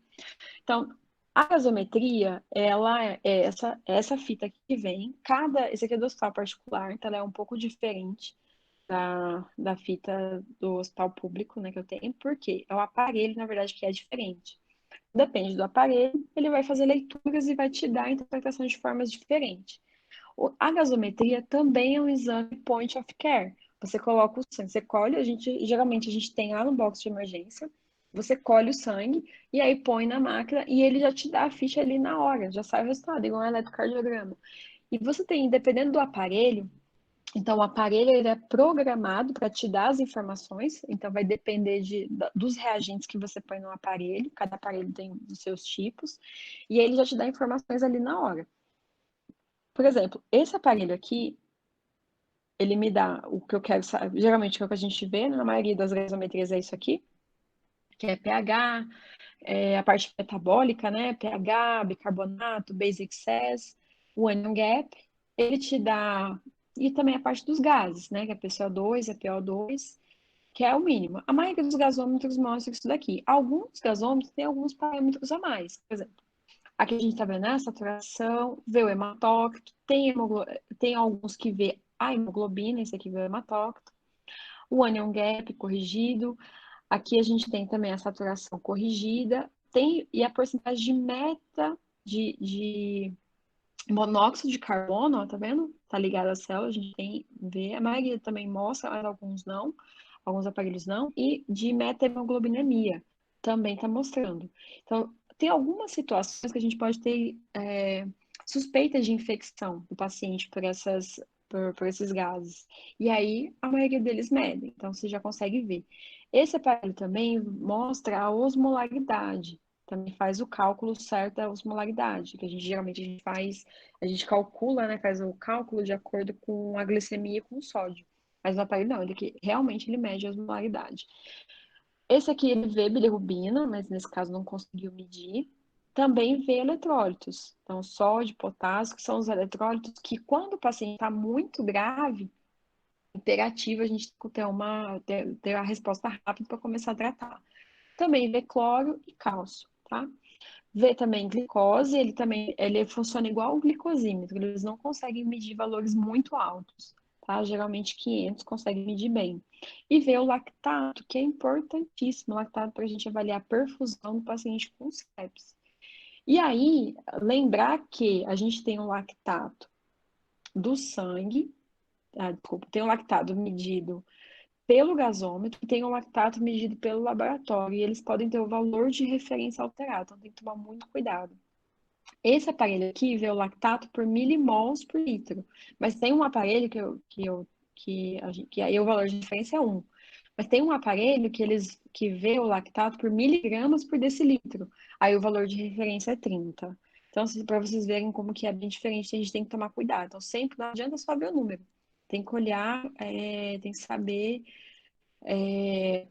Speaker 1: Então, a gasometria, ela é essa fita aqui que vem. Esse aqui é do hospital particular, então ela é um pouco diferente da fita do hospital público, né, que eu tenho, porque é o aparelho, na verdade, que é diferente. Depende do aparelho, ele vai fazer leituras e vai te dar a interpretação de formas diferentes. A gasometria também é um exame point of care. Você coloca o sangue, você colhe, geralmente a gente tem lá no box de emergência, você colhe o sangue e aí põe na máquina e ele já te dá a ficha ali na hora, já sai o resultado, igual um eletrocardiograma. E você tem, dependendo do aparelho, então o aparelho ele é programado para te dar as informações, então vai depender dos reagentes que você põe no aparelho, cada aparelho tem os seus tipos, e ele já te dá informações ali na hora. Por exemplo, esse aparelho aqui, ele me dá o que eu quero saber. Geralmente, o que a gente vê, na maioria das gasometrias é isso aqui, que é pH, a parte metabólica, né? pH, bicarbonato, base excess, o anion gap. Ele te dá. E também a parte dos gases, né? Que é PCO2, a PO2, que é o mínimo. A maioria dos gasômetros mostra isso daqui. Alguns gasômetros têm alguns parâmetros a mais. Por exemplo, aqui a gente está vendo a saturação, vê o hematócrito, tem alguns que vê a hemoglobina, esse aqui vê o hematócrito, o anion gap corrigido, aqui a gente tem também a saturação corrigida, e a porcentagem de monóxido de carbono, ó, tá vendo? Tá ligado à célula, a gente vê, a maioria também mostra, mas alguns não, alguns aparelhos não, e de meta-hemoglobinemia também tá mostrando. Então, tem algumas situações que a gente pode ter suspeita de infecção do paciente por esses gases. E aí, a maioria deles medem, então você já consegue ver. Esse aparelho também mostra a osmolaridade, também faz o cálculo certo da osmolaridade, que geralmente a gente calcula, né, faz o cálculo de acordo com a glicemia e com o sódio. Mas no aparelho não, realmente ele mede a osmolaridade. Esse aqui ele vê bilirrubina, mas nesse caso não conseguiu medir. Também vê eletrólitos. Então, sódio, potássio, que são os eletrólitos que, quando o paciente está muito grave, imperativo, a gente tem que ter a resposta rápida para começar a tratar. Também vê cloro e cálcio, tá? Vê também glicose, ele funciona igual o glicosímetro, eles não conseguem medir valores muito altos, tá? Geralmente 500 conseguem medir bem. E vê o lactato, que é importantíssimo, o lactato para a gente avaliar a perfusão do paciente com sepsis. E aí, lembrar que a gente tem o lactato do sangue, desculpa, tem o lactato medido pelo gasômetro e tem o lactato medido pelo laboratório, e eles podem ter o valor de referência alterado, então tem que tomar muito cuidado. Esse aparelho aqui vê o lactato por milimols por litro, mas tem um aparelho que aí o valor de referência é 1. Mas tem um aparelho que vê o lactato por miligramas por decilitro, aí o valor de referência é 30. Então, para vocês verem como que é bem diferente, a gente tem que tomar cuidado. Então, sempre não adianta só ver o número. Tem que olhar, tem que saber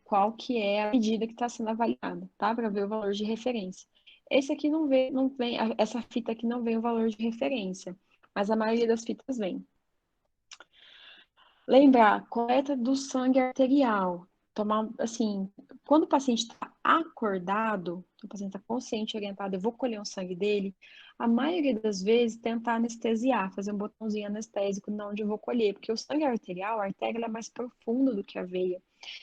Speaker 1: qual que é a medida que está sendo avaliada, tá? Para ver o valor de referência. Esse aqui essa fita aqui não vem o valor de referência, mas a maioria das fitas vem. Lembrar, coleta do sangue arterial. Tomar, assim, quando o paciente está acordado, o paciente está consciente, orientado, eu vou colher um sangue dele, a maioria das vezes tentar anestesiar, fazer um botãozinho anestésico na onde eu vou colher, porque o sangue arterial, a artéria ela é mais profunda do que a veia.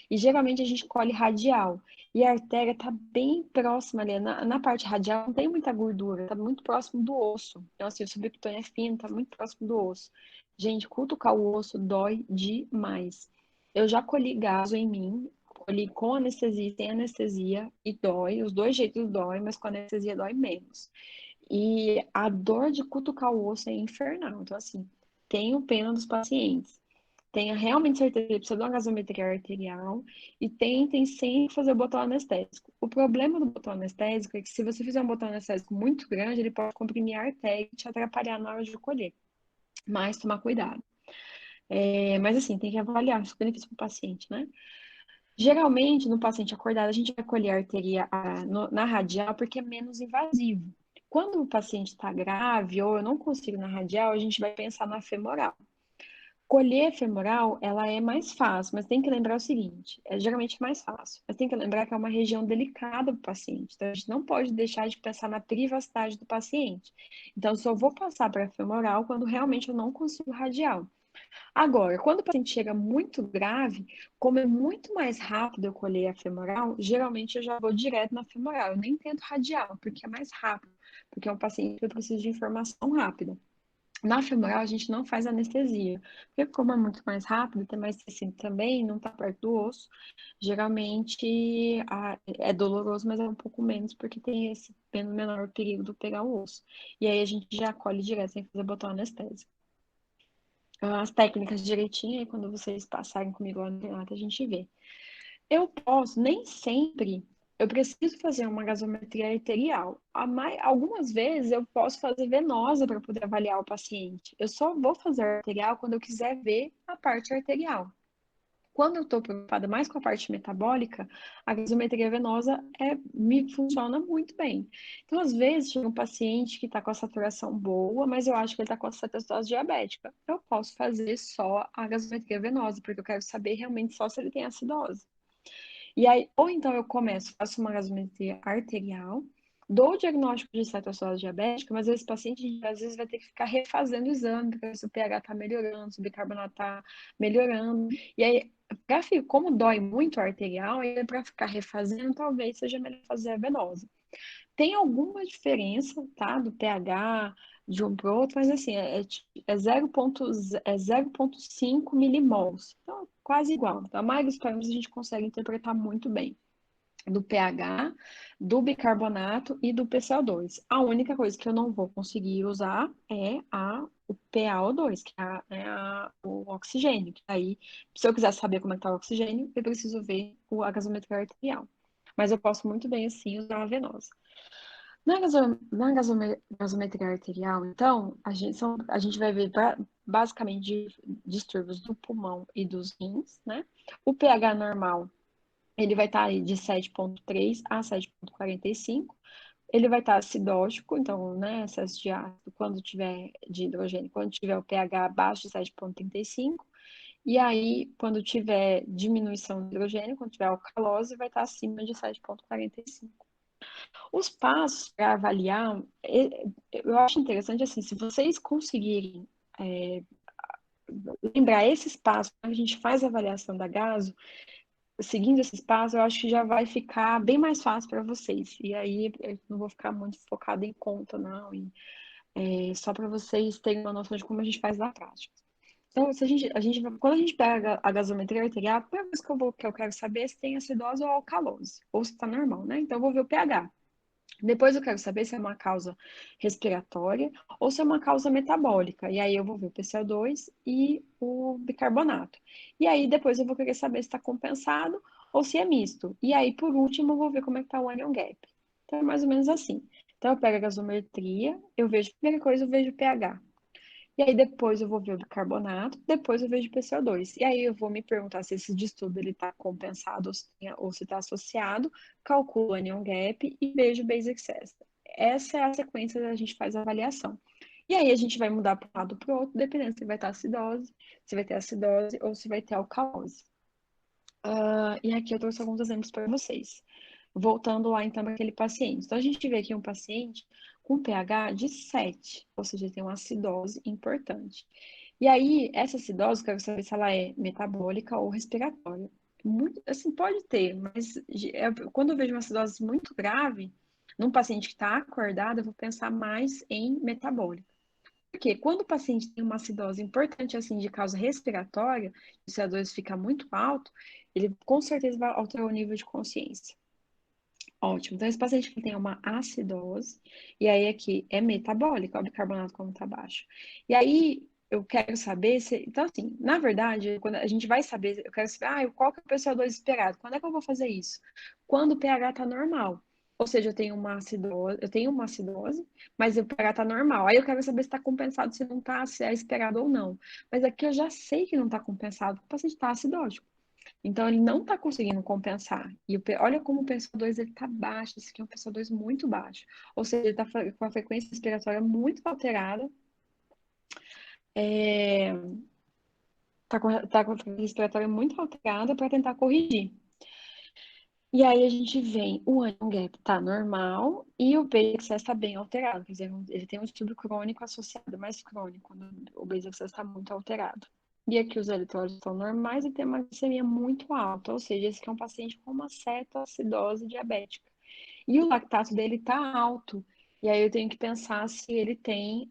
Speaker 1: E geralmente a gente colhe radial. E a artéria está bem próxima ali. Na parte radial não tem muita gordura, está muito próximo do osso. Então, assim, o subcutâneo é fino, está muito próximo do osso. Gente, cutucar o osso dói demais. Eu já colhi gaso em mim, colhi com anestesia e sem anestesia, e dói. Os dois jeitos dói, mas com anestesia dói menos. E a dor de cutucar o osso é infernal. Então, assim, tenho pena dos pacientes. Tenha realmente certeza que precisa de uma gasometria arterial e tentem sempre fazer o botão anestésico. O problema do botão anestésico é que se você fizer um botão anestésico muito grande, ele pode comprimir a artéria e te atrapalhar na hora de colher. Mas tomar cuidado. Mas assim, tem que avaliar os benefícios para o paciente, né? Geralmente, no paciente acordado, a gente vai colher a artéria na radial porque é menos invasivo. Quando o paciente está grave ou eu não consigo na radial, a gente vai pensar na femoral. Colher femoral, ela é mais fácil, mas tem que lembrar o seguinte, é geralmente mais fácil, mas tem que lembrar que é uma região delicada para o paciente, então a gente não pode deixar de pensar na privacidade do paciente. Então, só vou passar para femoral quando realmente eu não consigo radial. Agora, quando o paciente chega muito grave, como é muito mais rápido eu colher a femoral, geralmente eu já vou direto na femoral, eu nem tento radial, porque é mais rápido, porque é um paciente que eu preciso de informação rápida. Na femoral, a gente não faz anestesia, porque como é muito mais rápido, tem mais tecido também, não tá perto do osso, geralmente é doloroso, mas é um pouco menos, porque tem esse menor perigo do pegar o osso. E aí a gente já colhe direto, sem fazer botão anestésico. As técnicas direitinho, aí quando vocês passarem comigo lá no internato, a gente vê. Eu posso, nem sempre, eu preciso fazer uma gasometria arterial. Algumas vezes eu posso fazer venosa para poder avaliar o paciente. Eu só vou fazer arterial quando eu quiser ver a parte arterial. Quando eu estou preocupada mais com a parte metabólica, a gasometria venosa me funciona muito bem. Então, às vezes, chega um paciente que está com a saturação boa, mas eu acho que ele está com a cetose diabética. Eu posso fazer só a gasometria venosa, porque eu quero saber realmente só se ele tem acidose. E aí, ou então eu começo, faço uma gasometria arterial, dou o diagnóstico de cetose diabética, mas esse paciente às vezes vai ter que ficar refazendo o exame, para ver se o pH está melhorando, se o bicarbonato está melhorando. E aí, como dói muito a arterial, para ficar refazendo, talvez seja melhor fazer a venosa. Tem alguma diferença, tá, do pH de um para o outro, mas assim, é 0,5 milimols. Então, quase igual. Então, a maioria dos parâmetros a gente consegue interpretar muito bem. Do pH, do bicarbonato e do PCO2. A única coisa que eu não vou conseguir usar é o PaO2, que o oxigênio. Que aí, se eu quiser saber como é que está o oxigênio, eu preciso ver a gasometria arterial. Mas eu posso muito bem, assim, usar a venosa. Na gasometria arterial, então, a gente vai ver basicamente distúrbios do pulmão e dos rins, né? O pH normal, ele vai estar aí de 7,3 a 7,45. Ele vai estar acidótico, então, né, excesso de ácido quando tiver de hidrogênio, quando tiver o pH abaixo de 7,35. E aí, quando tiver diminuição de hidrogênio, quando tiver alcalose, vai estar acima de 7,45. Os passos para avaliar, eu acho interessante assim, se vocês conseguirem lembrar esses passos, quando a gente faz a avaliação da gaso, seguindo esses passos, eu acho que já vai ficar bem mais fácil para vocês. E aí eu não vou ficar muito focada em conta, não, só para vocês terem uma noção de como a gente faz na prática. Então, quando a gente pega a gasometria arterial, a primeira coisa que eu quero saber é se tem acidose ou alcalose, ou se está normal, né? Então, eu vou ver o pH. Depois eu quero saber se é uma causa respiratória ou se é uma causa metabólica. E aí eu vou ver o PCO2 e o bicarbonato. E aí depois eu vou querer saber se está compensado ou se é misto. E aí, por último, eu vou ver como é que está o anion gap. Então é mais ou menos assim. Então eu pego a gasometria, eu vejo, primeira coisa, eu vejo o pH. E aí depois eu vou ver o bicarbonato, depois eu vejo o PCO2. E aí eu vou me perguntar se esse distúrbio ele está compensado ou se está associado, calculo o anion gap e vejo o base excess. Essa é a sequência que a gente faz a avaliação. E aí a gente vai mudar para um lado para o outro, dependendo se vai ter acidose, se vai ter acidose ou se vai ter alcalose. E aqui eu trouxe alguns exemplos para vocês. voltando lá então para aquele paciente. Então, a gente vê aqui um paciente com pH de 7, ou seja, tem uma acidose importante. E aí, essa acidose, eu quero saber se ela é metabólica ou respiratória. Muito, assim, pode ter, mas quando eu vejo uma acidose muito grave, num paciente que está acordado, eu vou pensar mais em metabólica. Porque quando o paciente tem uma acidose importante, assim, de causa respiratória, o CO2 fica muito alto, ele com certeza vai alterar o nível de consciência. Ótimo. Então, esse paciente que tem uma acidose, e aí aqui é metabólica, o bicarbonato como está baixo. E aí, eu quero saber se. Então, assim, na verdade, quando a gente vai saber, eu quero saber, qual que é o PCO2 esperado? Quando é que eu vou fazer isso? Quando o pH está normal. Ou seja, eu tenho uma acidose, mas o pH está normal. Aí eu quero saber se está compensado, se não está, se é esperado ou não. Mas aqui eu já sei que não está compensado, porque o paciente está acidótico. Então, ele não está conseguindo compensar. E olha como o PCO2 está baixo. Esse aqui é um PCO2 muito baixo. Ou seja, ele está com a frequência respiratória muito alterada. Está com a frequência respiratória muito alterada para tentar corrigir. E aí a gente vem, o anion gap está normal e o beta excess está bem alterado. Quer dizer, ele tem um distúrbio crônico associado, mais crônico, né? O beta excess está muito alterado. E aqui os eletrólitos estão normais e tem uma glicemia muito alta, ou seja, esse aqui é um paciente com uma cetoacidose diabética. E o lactato dele está alto. E aí eu tenho que pensar se ele tem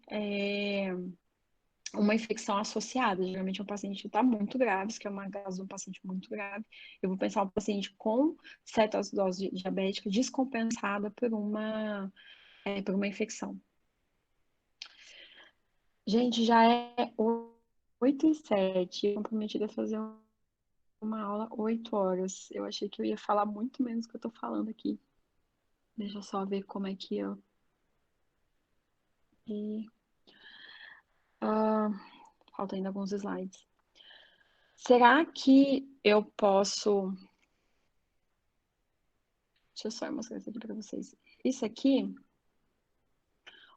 Speaker 1: uma infecção associada. Geralmente é um paciente que está muito grave, isso que é uma gase de um paciente muito grave. Eu vou pensar um paciente com cetoacidose diabética descompensada por uma infecção. Gente, já é 8h07. Eu prometi fazer uma aula 8 horas. Eu achei que eu ia falar muito menos do que eu tô falando aqui. Deixa eu só ver como é que eu. E, faltam ainda alguns slides. Será que eu posso. Deixa eu só mostrar isso aqui para vocês. Isso aqui,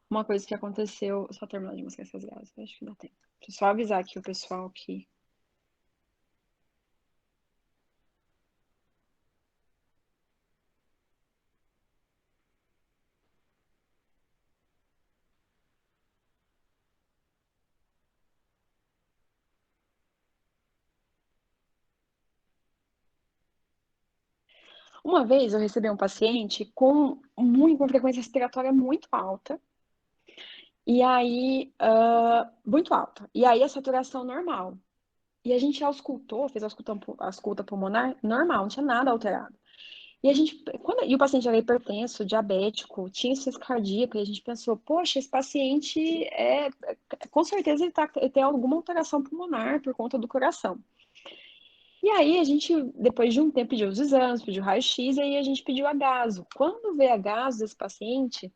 Speaker 1: uma coisa que aconteceu. Só terminar de mostrar essas gases, acho que dá tempo. Deixa eu só avisar aqui o pessoal que. Uma vez eu recebi um paciente com uma frequência respiratória muito alta. E aí, muito alta. E aí a saturação normal. E a gente auscultou, fez a ausculta pulmonar normal, não tinha nada alterado. E a gente, e o paciente era hipertenso, diabético, tinha insuficiência cardíaca, e a gente pensou, poxa, esse paciente com certeza ele tem alguma alteração pulmonar por conta do coração. E aí a gente, depois de um tempo, pediu os exames, pediu raio-x, e aí a gente pediu a gaso. Quando veio a gaso desse paciente,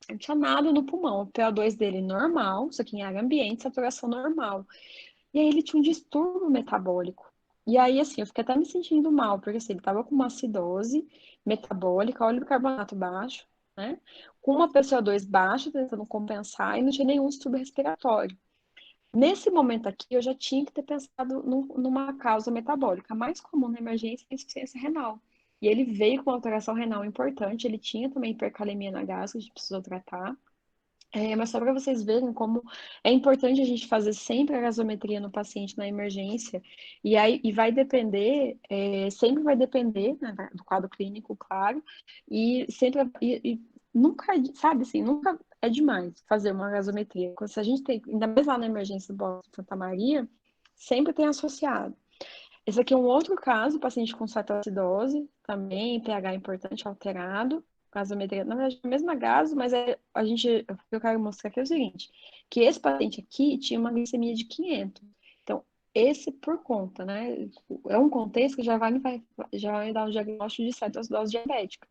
Speaker 1: não tinha nada no pulmão, o PO2 dele normal, isso aqui em área ambiente, saturação normal. E aí ele tinha um distúrbio metabólico. E aí, assim, eu fiquei até me sentindo mal, porque assim, ele tava com uma acidose metabólica, óleo bicarbonato baixo, né? Com uma PCO2 baixa, tentando compensar, e não tinha nenhum distúrbio respiratório. Nesse momento aqui, eu já tinha que ter pensado numa causa metabólica. A mais comum na emergência é a insuficiência renal. E ele veio com uma alteração renal importante, ele tinha também hipercalemia na gás, que a gente precisou tratar. Mas só para vocês verem como é importante a gente fazer sempre a gasometria no paciente na emergência, e aí vai depender, sempre vai depender, né, do quadro clínico, claro, e sempre e nunca, sabe assim, nunca é demais fazer uma gasometria. Se a gente tem, ainda mais lá na emergência do Boston Santa Maria, sempre tem associado. Esse aqui é um outro caso, paciente com cetoacidose, também pH importante alterado, gasometria, na verdade, a mesma gaso, mas o que eu quero mostrar aqui é o seguinte, que esse paciente aqui tinha uma glicemia de 500. Então, esse por conta, né, é um contexto que já vai dar um diagnóstico de cetoacidose diabética.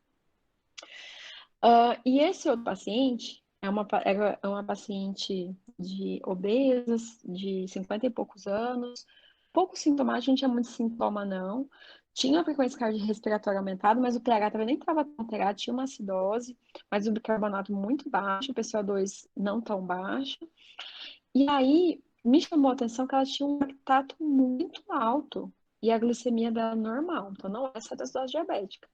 Speaker 1: E esse outro paciente é uma paciente de obesas, de 50 e poucos anos, pouco sintomático, não tinha muito sintoma, não. Tinha a frequência cardiorrespiratória aumentada, mas o pH também nem estava alterado, tinha uma acidose, mas o bicarbonato muito baixo, o PCO2 não tão baixo. E aí, me chamou a atenção que ela tinha um lactato muito alto e a glicemia dela normal, então não é cetoacidose diabética.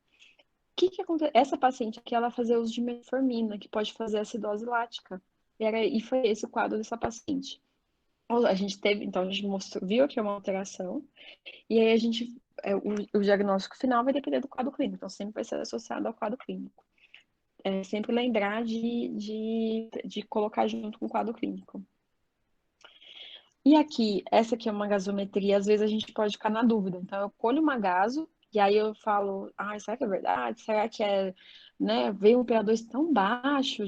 Speaker 1: O que acontece? Essa paciente aqui, ela fazia uso de metformina, que pode fazer acidose lática. E foi esse o quadro dessa paciente. A gente teve, então a gente viu que é uma alteração, e aí o diagnóstico final vai depender do quadro clínico, então sempre vai ser associado ao quadro clínico. Sempre lembrar de colocar junto com o quadro clínico. E aqui, essa aqui é uma gasometria, às vezes a gente pode ficar na dúvida. Então, eu colho uma gaso, e aí eu falo, será que é verdade? Será que né, veio um PO2 tão baixo,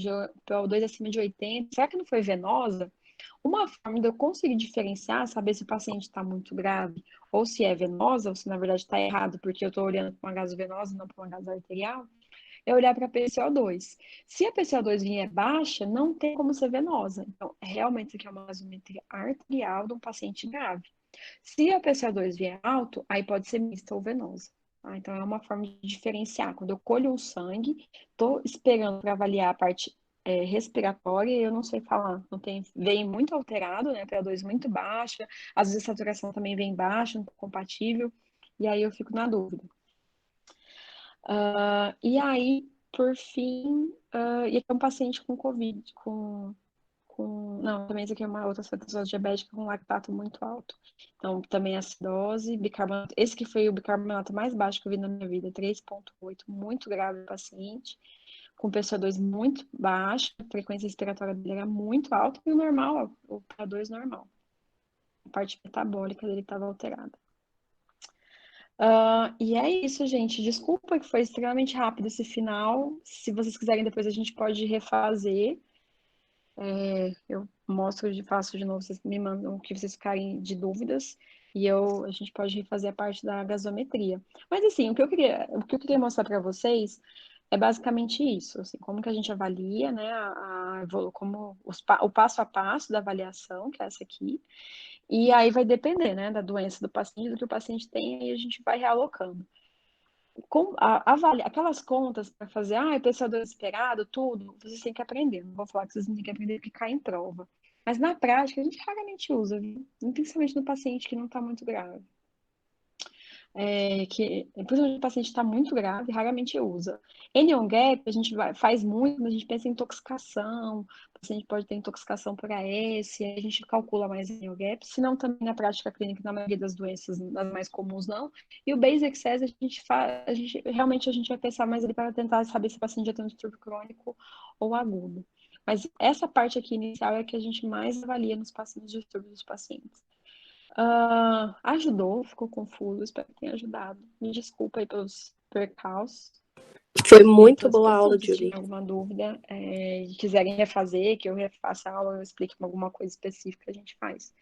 Speaker 1: PO2 acima de 80, será que não foi venosa? Uma forma de eu conseguir diferenciar, saber se o paciente está muito grave, ou se é venosa, ou se na verdade está errado, porque eu estou olhando para uma gasovenosa e não para uma gaso arterial, é olhar para a PCO2. Se a PCO2 vier baixa, não tem como ser venosa. Então, realmente isso aqui é uma gasometria arterial de um paciente grave. Se a PCO2 vier alto, aí pode ser mista ou venosa. Tá? Então, é uma forma de diferenciar. Quando eu colho o sangue, estou esperando para avaliar a parte respiratória, e eu não sei falar. Não tem, vem muito alterado, né? PO2 muito baixa, às vezes a saturação também vem baixa, não compatível, e aí eu fico na dúvida. E aí, por fim, e aqui é um paciente com Covid, não, também isso aqui é uma outra pessoa diabética com lactato muito alto. Então, também acidose, bicarbonato. Esse que foi o bicarbonato mais baixo que eu vi na minha vida, 3,8, muito grave o paciente, com PCO2 muito baixo, a frequência respiratória dele era muito alta, e o normal, o PO2 normal. A parte metabólica dele estava alterada. E é isso, gente. Desculpa que foi extremamente rápido esse final. Se vocês quiserem, depois a gente pode refazer. Eu mostro e faço de novo, vocês me mandam o que vocês ficarem de dúvidas. E a gente pode refazer a parte da gasometria. Mas assim, o que eu queria mostrar para vocês é basicamente isso, assim, como que a gente avalia, né, o passo a passo da avaliação, que é essa aqui. E aí vai depender, né, da doença do paciente, do que o paciente tem, e a gente vai realocando. Aquelas contas para fazer, pensador esperado, tudo, vocês têm que aprender. Não vou falar que vocês não têm que aprender porque cai em prova. Mas na prática, a gente raramente usa, viu? Principalmente no paciente que não está muito grave. Principalmente o paciente está muito grave, raramente usa. Anion gap, a gente faz muito, mas a gente pensa em intoxicação, o paciente pode ter intoxicação por AS, a gente calcula mais anion gap, se não também na prática clínica, na maioria das doenças, das mais comuns não. E o base excess, realmente a gente vai pensar mais ali para tentar saber se o paciente já tem um distúrbio crônico ou agudo. Mas essa parte aqui inicial é que a gente mais avalia nos distúrbios dos pacientes. Ajudou, ficou confuso, espero que tenha ajudado. Me desculpa aí pelos percalços.
Speaker 5: Foi muito boa a aula,
Speaker 1: Se
Speaker 5: Julie.
Speaker 1: tiver alguma dúvida e quiserem refazer, que eu refaça a aula, eu explique alguma coisa específica, a gente faz.